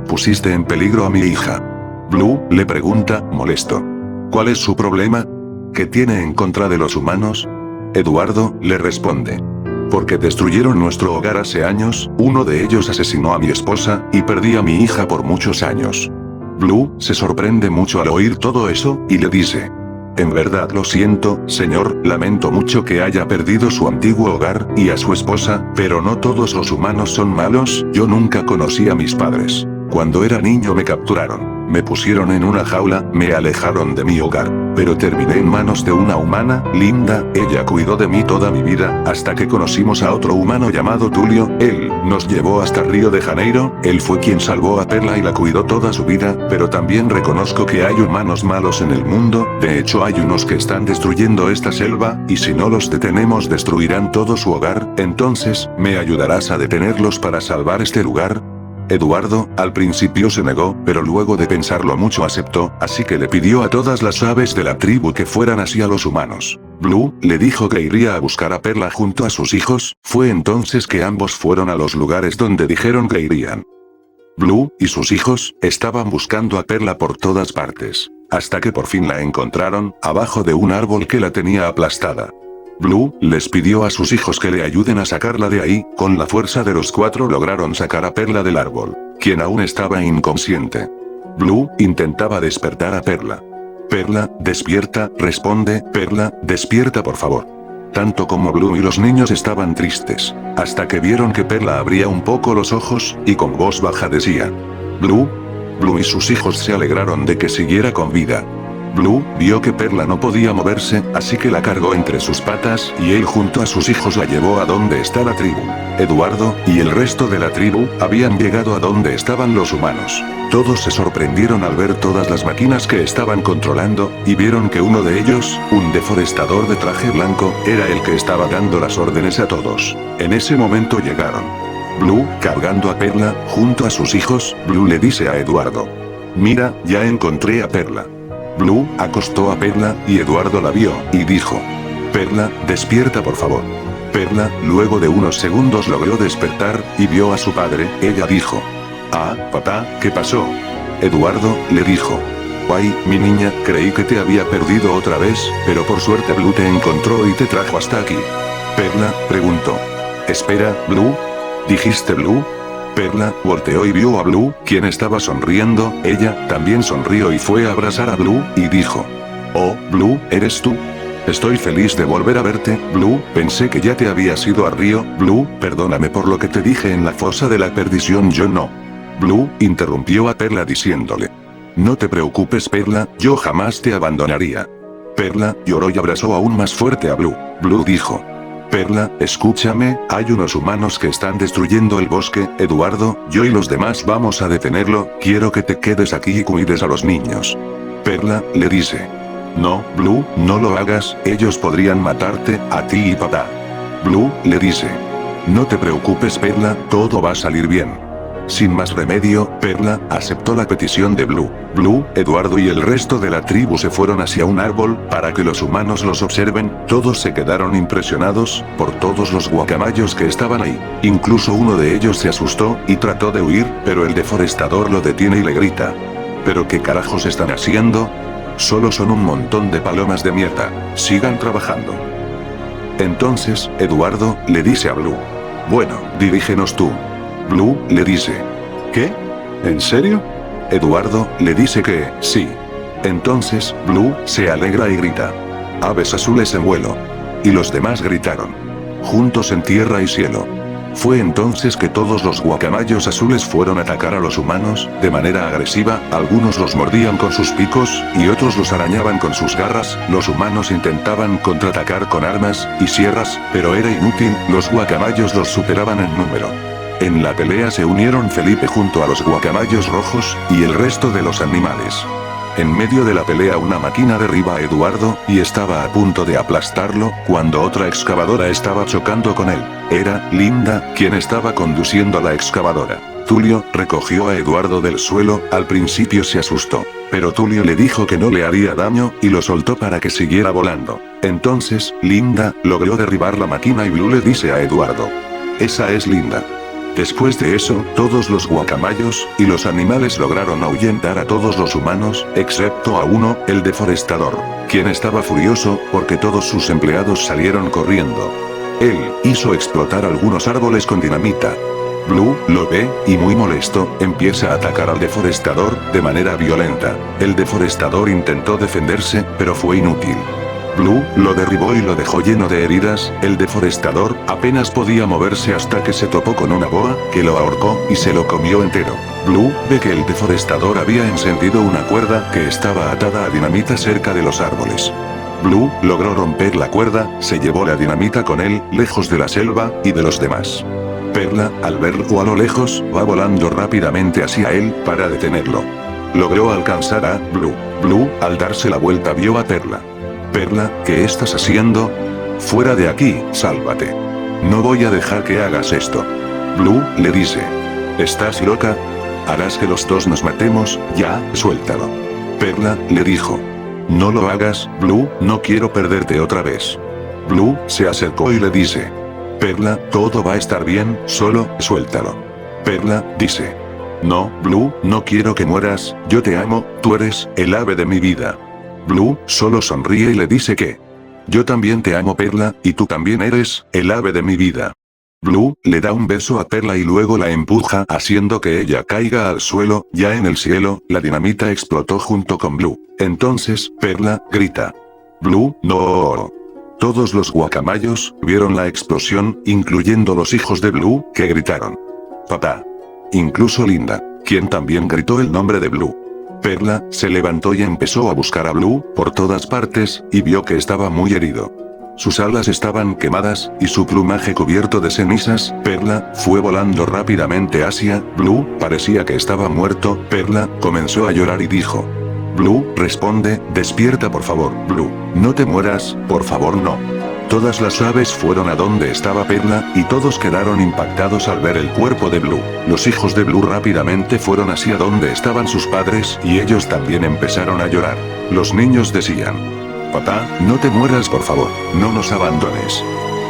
Pusiste en peligro a mi hija. Blue le pregunta, molesto: ¿cuál es su problema? ¿Qué tiene en contra de los humanos? Eduardo le responde: porque destruyeron nuestro hogar hace años, uno de ellos asesinó a mi esposa, y perdí a mi hija por muchos años. Blue se sorprende mucho al oír todo eso, y le dice: en verdad lo siento, señor, lamento mucho que haya perdido su antiguo hogar, y a su esposa, pero no todos los humanos son malos, yo nunca conocí a mis padres. Cuando era niño me capturaron, me pusieron en una jaula, me alejaron de mi hogar, pero terminé en manos de una humana, Linda, ella cuidó de mí toda mi vida, hasta que conocimos a otro humano llamado Tulio, él nos llevó hasta Río de Janeiro, él fue quien salvó a Perla y la cuidó toda su vida, pero también reconozco que hay humanos malos en el mundo, de hecho hay unos que están destruyendo esta selva, y si no los detenemos destruirán todo su hogar, entonces, ¿me ayudarás a detenerlos para salvar este lugar? Eduardo, al principio se negó, pero luego de pensarlo mucho aceptó, así que le pidió a todas las aves de la tribu que fueran hacia los humanos. Blue le dijo que iría a buscar a Perla junto a sus hijos, fue entonces que ambos fueron a los lugares donde dijeron que irían. Blue y sus hijos estaban buscando a Perla por todas partes, hasta que por fin la encontraron, abajo de un árbol que la tenía aplastada. Blue les pidió a sus hijos que le ayuden a sacarla de ahí, con la fuerza de los cuatro lograron sacar a Perla del árbol, quien aún estaba inconsciente. Blue intentaba despertar a Perla. Perla, despierta, responde, Perla, despierta por favor. Tanto como Blue y los niños estaban tristes, hasta que vieron que Perla abría un poco los ojos, y con voz baja decía: Blue. Blue y sus hijos se alegraron de que siguiera con vida. Blue vio que Perla no podía moverse, así que la cargó entre sus patas, y él junto a sus hijos la llevó a donde está la tribu. Eduardo, y el resto de la tribu, habían llegado a donde estaban los humanos. Todos se sorprendieron al ver todas las máquinas que estaban controlando, y vieron que uno de ellos, un deforestador de traje blanco, era el que estaba dando las órdenes a todos. En ese momento llegaron. Blue, cargando a Perla, junto a sus hijos, Blue le dice a Eduardo: mira, ya encontré a Perla. Blue acostó a Perla, y Eduardo la vio, y dijo: Perla, despierta por favor. Perla, luego de unos segundos logró despertar, y vio a su padre. Ella dijo: «Ah, papá, ¿qué pasó?» Eduardo le dijo: «Ay, mi niña, creí que te había perdido otra vez, pero por suerte Blue te encontró y te trajo hasta aquí». Perla preguntó: «Espera, Blue. ¿Dijiste Blue?» Perla volteó y vio a Blue, quien estaba sonriendo. Ella también sonrió y fue a abrazar a Blue, y dijo: «Oh, Blue, ¿eres tú? Estoy feliz de volver a verte, Blue. Pensé que ya te habías ido al río, Blue. Perdóname por lo que te dije en la fosa de la perdición, yo no». Blue interrumpió a Perla diciéndole: «No te preocupes, Perla, yo jamás te abandonaría». Perla lloró y abrazó aún más fuerte a Blue. Blue dijo: «Perla, escúchame, hay unos humanos que están destruyendo el bosque, Eduardo, yo y los demás vamos a detenerlo, quiero que te quedes aquí y cuides a los niños». Perla le dice: «No, Blue, no lo hagas, ellos podrían matarte, a ti y papá». Blue le dice: «No te preocupes, Perla, todo va a salir bien». Sin más remedio, Perla aceptó la petición de Blue. Blue, Eduardo y el resto de la tribu se fueron hacia un árbol, para que los humanos los observen. Todos se quedaron impresionados, por todos los guacamayos que estaban ahí. Incluso uno de ellos se asustó, y trató de huir, pero el deforestador lo detiene y le grita: «¿Pero qué carajos están haciendo? Solo son un montón de palomas de mierda, sigan trabajando». Entonces, Eduardo le dice a Blue: «Bueno, dirígenos tú». Blue le dice: «¿Qué? ¿En serio?» Eduardo le dice que sí. Entonces, Blue se alegra y grita: «Aves azules en vuelo». Y los demás gritaron: «Juntos en tierra y cielo». Fue entonces que todos los guacamayos azules fueron a atacar a los humanos, de manera agresiva. Algunos los mordían con sus picos, y otros los arañaban con sus garras. Los humanos intentaban contraatacar con armas y sierras, pero era inútil, los guacamayos los superaban en número. En la pelea se unieron Felipe junto a los guacamayos rojos, y el resto de los animales. En medio de la pelea una máquina derriba a Eduardo, y estaba a punto de aplastarlo, cuando otra excavadora estaba chocando con él. Era Linda, quien estaba conduciendo la excavadora. Tulio recogió a Eduardo del suelo. Al principio se asustó, pero Tulio le dijo que no le haría daño, y lo soltó para que siguiera volando. Entonces, Linda logró derribar la máquina y Blue le dice a Eduardo: «Esa es Linda». Después de eso, todos los guacamayos y los animales lograron ahuyentar a todos los humanos, excepto a uno, el deforestador, quien estaba furioso, porque todos sus empleados salieron corriendo. Él hizo explotar algunos árboles con dinamita. Blue lo ve, y muy molesto, empieza a atacar al deforestador, de manera violenta. El deforestador intentó defenderse, pero fue inútil. Blue lo derribó y lo dejó lleno de heridas. El deforestador apenas podía moverse hasta que se topó con una boa, que lo ahorcó y se lo comió entero. Blue ve que el deforestador había encendido una cuerda que estaba atada a dinamita cerca de los árboles. Blue logró romper la cuerda, se llevó la dinamita con él, lejos de la selva y de los demás. Perla, al verlo a lo lejos, va volando rápidamente hacia él, para detenerlo. Logró alcanzar a Blue. Blue, al darse la vuelta, vio a Perla. «Perla, ¿qué estás haciendo? Fuera de aquí, sálvate. No voy a dejar que hagas esto». Blue le dice: «¿Estás loca? ¿Harás que los dos nos matemos? Ya, suéltalo». Perla le dijo: «No lo hagas, Blue, no quiero perderte otra vez». Blue se acercó y le dice: «Perla, todo va a estar bien, solo, suéltalo». Perla dice: «No, Blue, no quiero que mueras, yo te amo, tú eres el ave de mi vida». Blue solo sonríe y le dice que: «Yo también te amo, Perla, y tú también eres el ave de mi vida». Blue le da un beso a Perla y luego la empuja, haciendo que ella caiga al suelo. Ya en el cielo, la dinamita explotó junto con Blue. Entonces, Perla grita: «Blue, no». Todos los guacamayos vieron la explosión, incluyendo los hijos de Blue, que gritaron: «Papá». Incluso Linda, quien también gritó el nombre de Blue. Perla se levantó y empezó a buscar a Blue por todas partes, y vio que estaba muy herido. Sus alas estaban quemadas, y su plumaje cubierto de cenizas. Perla fue volando rápidamente hacia Blue, parecía que estaba muerto. Perla comenzó a llorar y dijo: «Blue, responde, despierta por favor, Blue, no te mueras, por favor no». Todas las aves fueron a donde estaba Perla, y todos quedaron impactados al ver el cuerpo de Blue. Los hijos de Blue rápidamente fueron hacia donde estaban sus padres, y ellos también empezaron a llorar. Los niños decían: «Papá, no te mueras por favor, no nos abandones».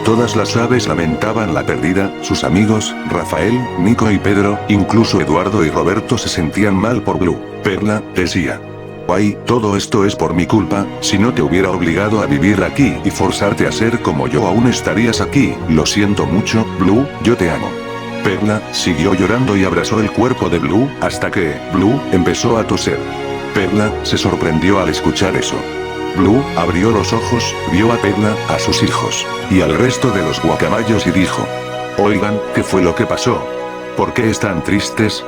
Todas las aves lamentaban la pérdida, sus amigos, Rafael, Nico y Pedro, incluso Eduardo y Roberto se sentían mal por Blue. Perla, decía. Ay, todo esto es por mi culpa, si no te hubiera obligado a vivir aquí y forzarte a ser como yo aún estarías aquí, lo siento mucho, Blue, yo te amo. Perla, siguió llorando y abrazó el cuerpo de Blue, hasta que, Blue, empezó a toser. Perla, se sorprendió al escuchar eso. Blue, abrió los ojos, vio a Perla, a sus hijos, y al resto de los guacamayos y dijo. Oigan, ¿qué fue lo que pasó? ¿Por qué están tristes?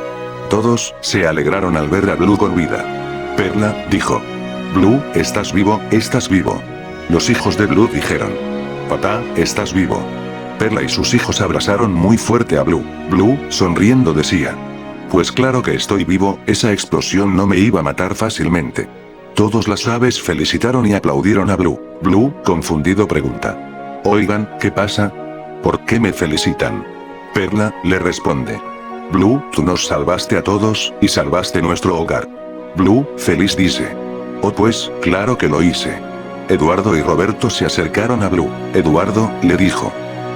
Todos, se alegraron al ver a Blue con vida. Perla, dijo. Blue, ¿estás vivo? ¿Estás vivo? Los hijos de Blue dijeron. Papá, ¿estás vivo? Perla y sus hijos abrazaron muy fuerte a Blue. Blue, sonriendo decía. Pues claro que estoy vivo, esa explosión no me iba a matar fácilmente. Todas las aves felicitaron y aplaudieron a Blue. Blue, confundido pregunta. Oigan, ¿qué pasa? ¿Por qué me felicitan? Perla, le responde. Blue, tú nos salvaste a todos, y salvaste nuestro hogar. Blue, feliz dice. Oh pues, claro que lo hice. Eduardo y Roberto se acercaron a Blue. Eduardo, le dijo.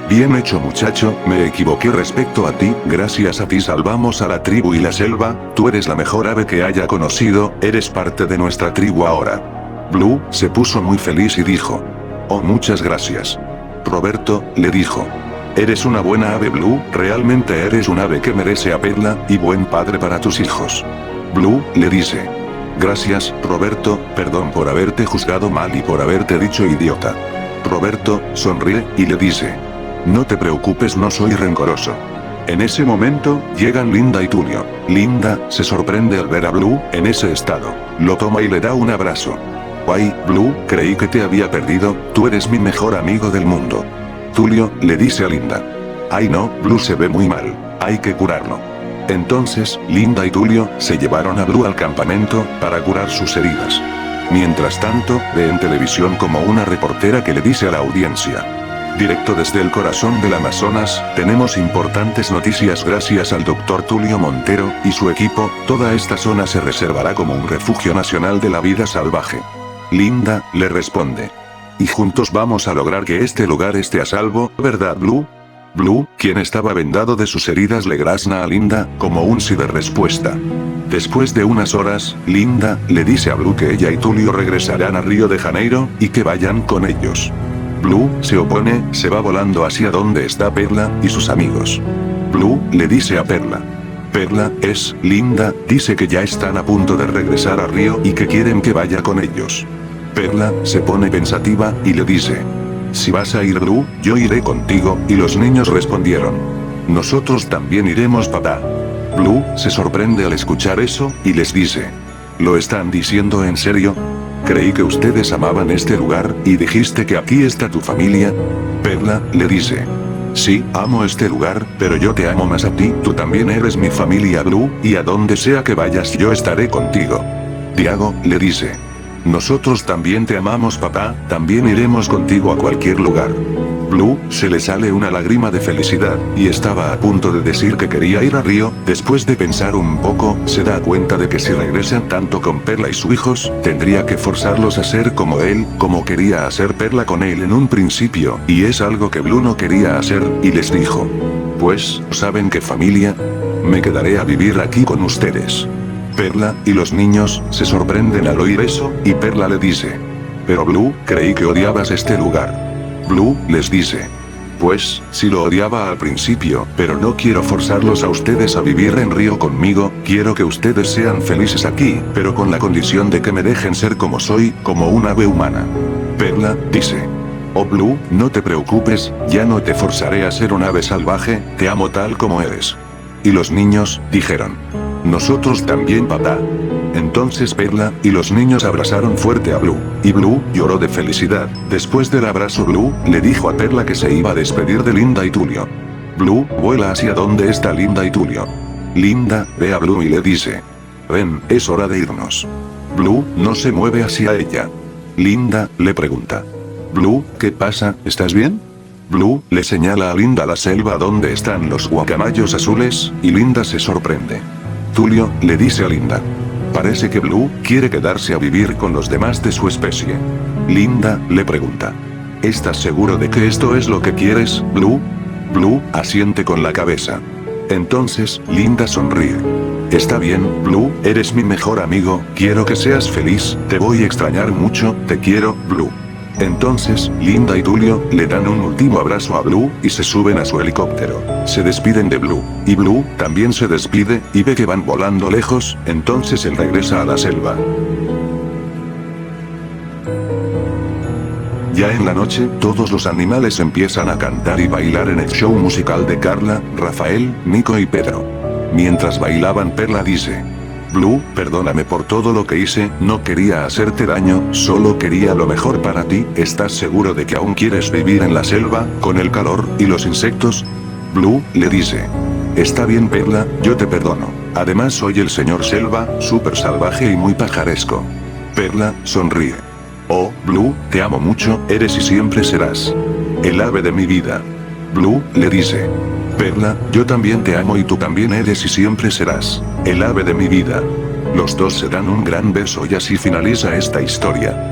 Bien hecho muchacho, me equivoqué respecto a ti, gracias a ti salvamos a la tribu y la selva, tú eres la mejor ave que haya conocido, eres parte de nuestra tribu ahora. Blue, se puso muy feliz y dijo. Oh muchas gracias. Roberto, le dijo. Eres una buena ave Blue, realmente eres un ave que merece a Perla, y buen padre para tus hijos. Blue, le dice. Gracias, Roberto, perdón por haberte juzgado mal y por haberte dicho idiota. Roberto, sonríe, y le dice. No te preocupes, no soy rencoroso. En ese momento, llegan Linda y Tulio. Linda, se sorprende al ver a Blue, en ese estado. Lo toma y le da un abrazo. Ay, Blue, creí que te había perdido, tú eres mi mejor amigo del mundo. Tulio, le dice a Linda. Ay no, Blue se ve muy mal, hay que curarlo. Entonces, Linda y Tulio, se llevaron a Blue al campamento, para curar sus heridas. Mientras tanto, ve en televisión como una reportera que le dice a la audiencia. Directo desde el corazón del Amazonas, tenemos importantes noticias gracias al Dr. Tulio Montero, y su equipo, toda esta zona se reservará como un refugio nacional de la vida salvaje. Linda, le responde. Y juntos vamos a lograr que este lugar esté a salvo, ¿verdad Blue? Blue, quien estaba vendado de sus heridas, le grazna a Linda, como un sí de respuesta. Después de unas horas, Linda, le dice a Blue que ella y Tulio regresarán a Río de Janeiro, y que vayan con ellos. Blue, se opone, se va volando hacia donde está Perla, y sus amigos. Blue, le dice a Perla. Perla, Linda, dice que ya están a punto de regresar a Río y que quieren que vaya con ellos. Perla, se pone pensativa, y le dice. Si vas a ir Blue, yo iré contigo, y los niños respondieron. Nosotros también iremos papá. Blue, se sorprende al escuchar eso, y les dice. ¿Lo están diciendo en serio? Creí que ustedes amaban este lugar, y dijiste que aquí está tu familia. Perla, le dice. Sí, amo este lugar, pero yo te amo más a ti, tú también eres mi familia Blue, y a donde sea que vayas yo estaré contigo. Diago, le dice. Nosotros también te amamos papá, también iremos contigo a cualquier lugar. Blue, se le sale una lágrima de felicidad, y estaba a punto de decir que quería ir a Río, después de pensar un poco, se da cuenta de que si regresan tanto con Perla y sus hijos, tendría que forzarlos a ser como él, como quería hacer Perla con él en un principio, y es algo que Blue no quería hacer, y les dijo. Pues, ¿saben qué familia? Me quedaré a vivir aquí con ustedes. Perla, y los niños, se sorprenden al oír eso, y Perla le dice. Pero Blue, creí que odiabas este lugar. Blue, les dice. Pues, sí lo odiaba al principio, pero no quiero forzarlos a ustedes a vivir en Río conmigo, quiero que ustedes sean felices aquí, pero con la condición de que me dejen ser como soy, como un ave humana. Perla, dice. Oh Blue, no te preocupes, ya no te forzaré a ser un ave salvaje, te amo tal como eres. Y los niños, dijeron. Nosotros también papá. Entonces Perla, y los niños abrazaron fuerte a Blue, y Blue, lloró de felicidad. Después del abrazo Blue, le dijo a Perla que se iba a despedir de Linda y Tulio. Blue, vuela hacia donde está Linda y Tulio. Linda, ve a Blue y le dice. Ven, es hora de irnos. Blue, no se mueve hacia ella. Linda, le pregunta. Blue, ¿qué pasa? ¿Estás bien? Blue, le señala a Linda la selva donde están los guacamayos azules, y Linda se sorprende. Tulio, le dice a Linda. Parece que Blue quiere quedarse a vivir con los demás de su especie. Linda, le pregunta. ¿Estás seguro de que esto es lo que quieres, Blue? Blue asiente con la cabeza. Entonces, Linda sonríe. Está bien, Blue, eres mi mejor amigo, quiero que seas feliz, te voy a extrañar mucho, te quiero, Blue. Entonces, Linda y Tulio le dan un último abrazo a Blue y se suben a su helicóptero. Se despiden de Blue, y Blue también se despide y ve que van volando lejos, entonces él regresa a la selva. Ya en la noche, todos los animales empiezan a cantar y bailar en el show musical de Carla, Rafael, Nico y Pedro. Mientras bailaban, Perla dice: Blue, perdóname por todo lo que hice, no quería hacerte daño, solo quería lo mejor para ti. ¿Estás seguro de que aún quieres vivir en la selva, con el calor y los insectos? Blue le dice: está bien, Perla, yo te perdono. Además soy el señor Selva, súper salvaje y muy pajaresco. Perla sonríe. Oh, Blue, te amo mucho, eres y siempre serás el ave de mi vida. Blue le dice: Perla, yo también te amo y tú también eres y siempre serás el ave de mi vida. Los dos se dan un gran beso y así finaliza esta historia.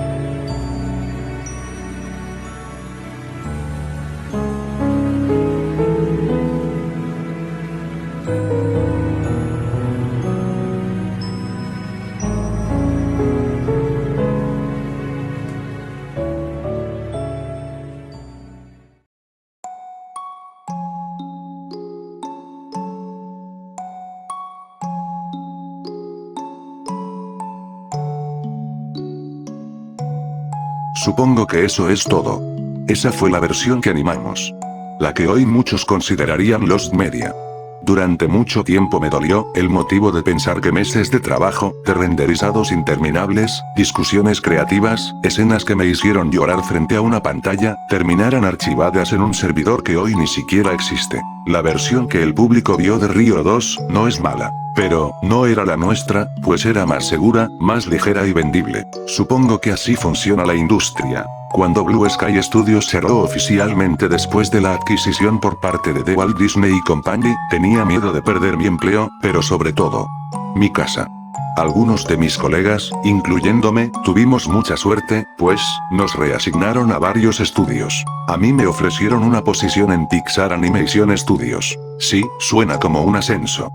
Supongo que eso es todo. Esa fue la versión que animamos. La que hoy muchos considerarían Lost Media. Durante mucho tiempo me dolió el motivo de pensar que meses de trabajo, de renderizados interminables, discusiones creativas, escenas que me hicieron llorar frente a una pantalla, terminaran archivadas en un servidor que hoy ni siquiera existe. La versión que el público vio de Río 2 no es mala. Pero, no era la nuestra, pues era más segura, más ligera y vendible. Supongo que así funciona la industria. Cuando Blue Sky Studios cerró oficialmente después de la adquisición por parte de The Walt Disney Company, tenía miedo de perder mi empleo, pero sobre todo, mi casa. Algunos de mis colegas, incluyéndome, tuvimos mucha suerte, pues, nos reasignaron a varios estudios. A mí me ofrecieron una posición en Pixar Animation Studios. Sí, suena como un ascenso.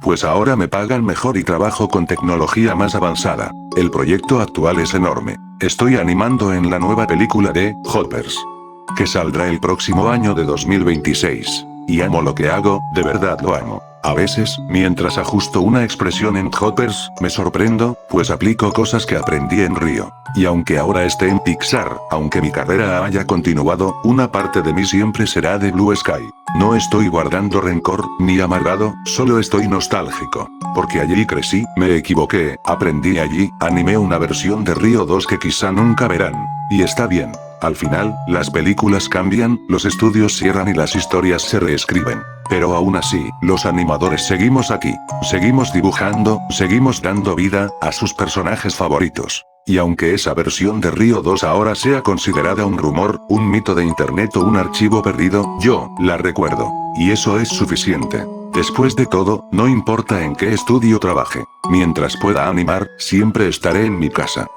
Pues ahora me pagan mejor y trabajo con tecnología más avanzada. El proyecto actual es enorme. Estoy animando en la nueva película de Hoppers, que saldrá el próximo año de 2026. Y amo lo que hago, de verdad lo amo. A veces, mientras ajusto una expresión en Hoppers, me sorprendo, pues aplico cosas que aprendí en Río. Y aunque ahora esté en Pixar, aunque mi carrera haya continuado, una parte de mí siempre será de Blue Sky. No estoy guardando rencor, ni amargado, solo estoy nostálgico. Porque allí crecí, me equivoqué, aprendí allí, animé una versión de Río 2 que quizá nunca verán. Y está bien. Al final, las películas cambian, los estudios cierran y las historias se reescriben. Pero aún así, los animadores seguimos aquí. Seguimos dibujando, seguimos dando vida a sus personajes favoritos. Y aunque esa versión de Río 2 ahora sea considerada un rumor, un mito de internet o un archivo perdido, yo la recuerdo. Y eso es suficiente. Después de todo, no importa en qué estudio trabaje. Mientras pueda animar, siempre estaré en mi casa.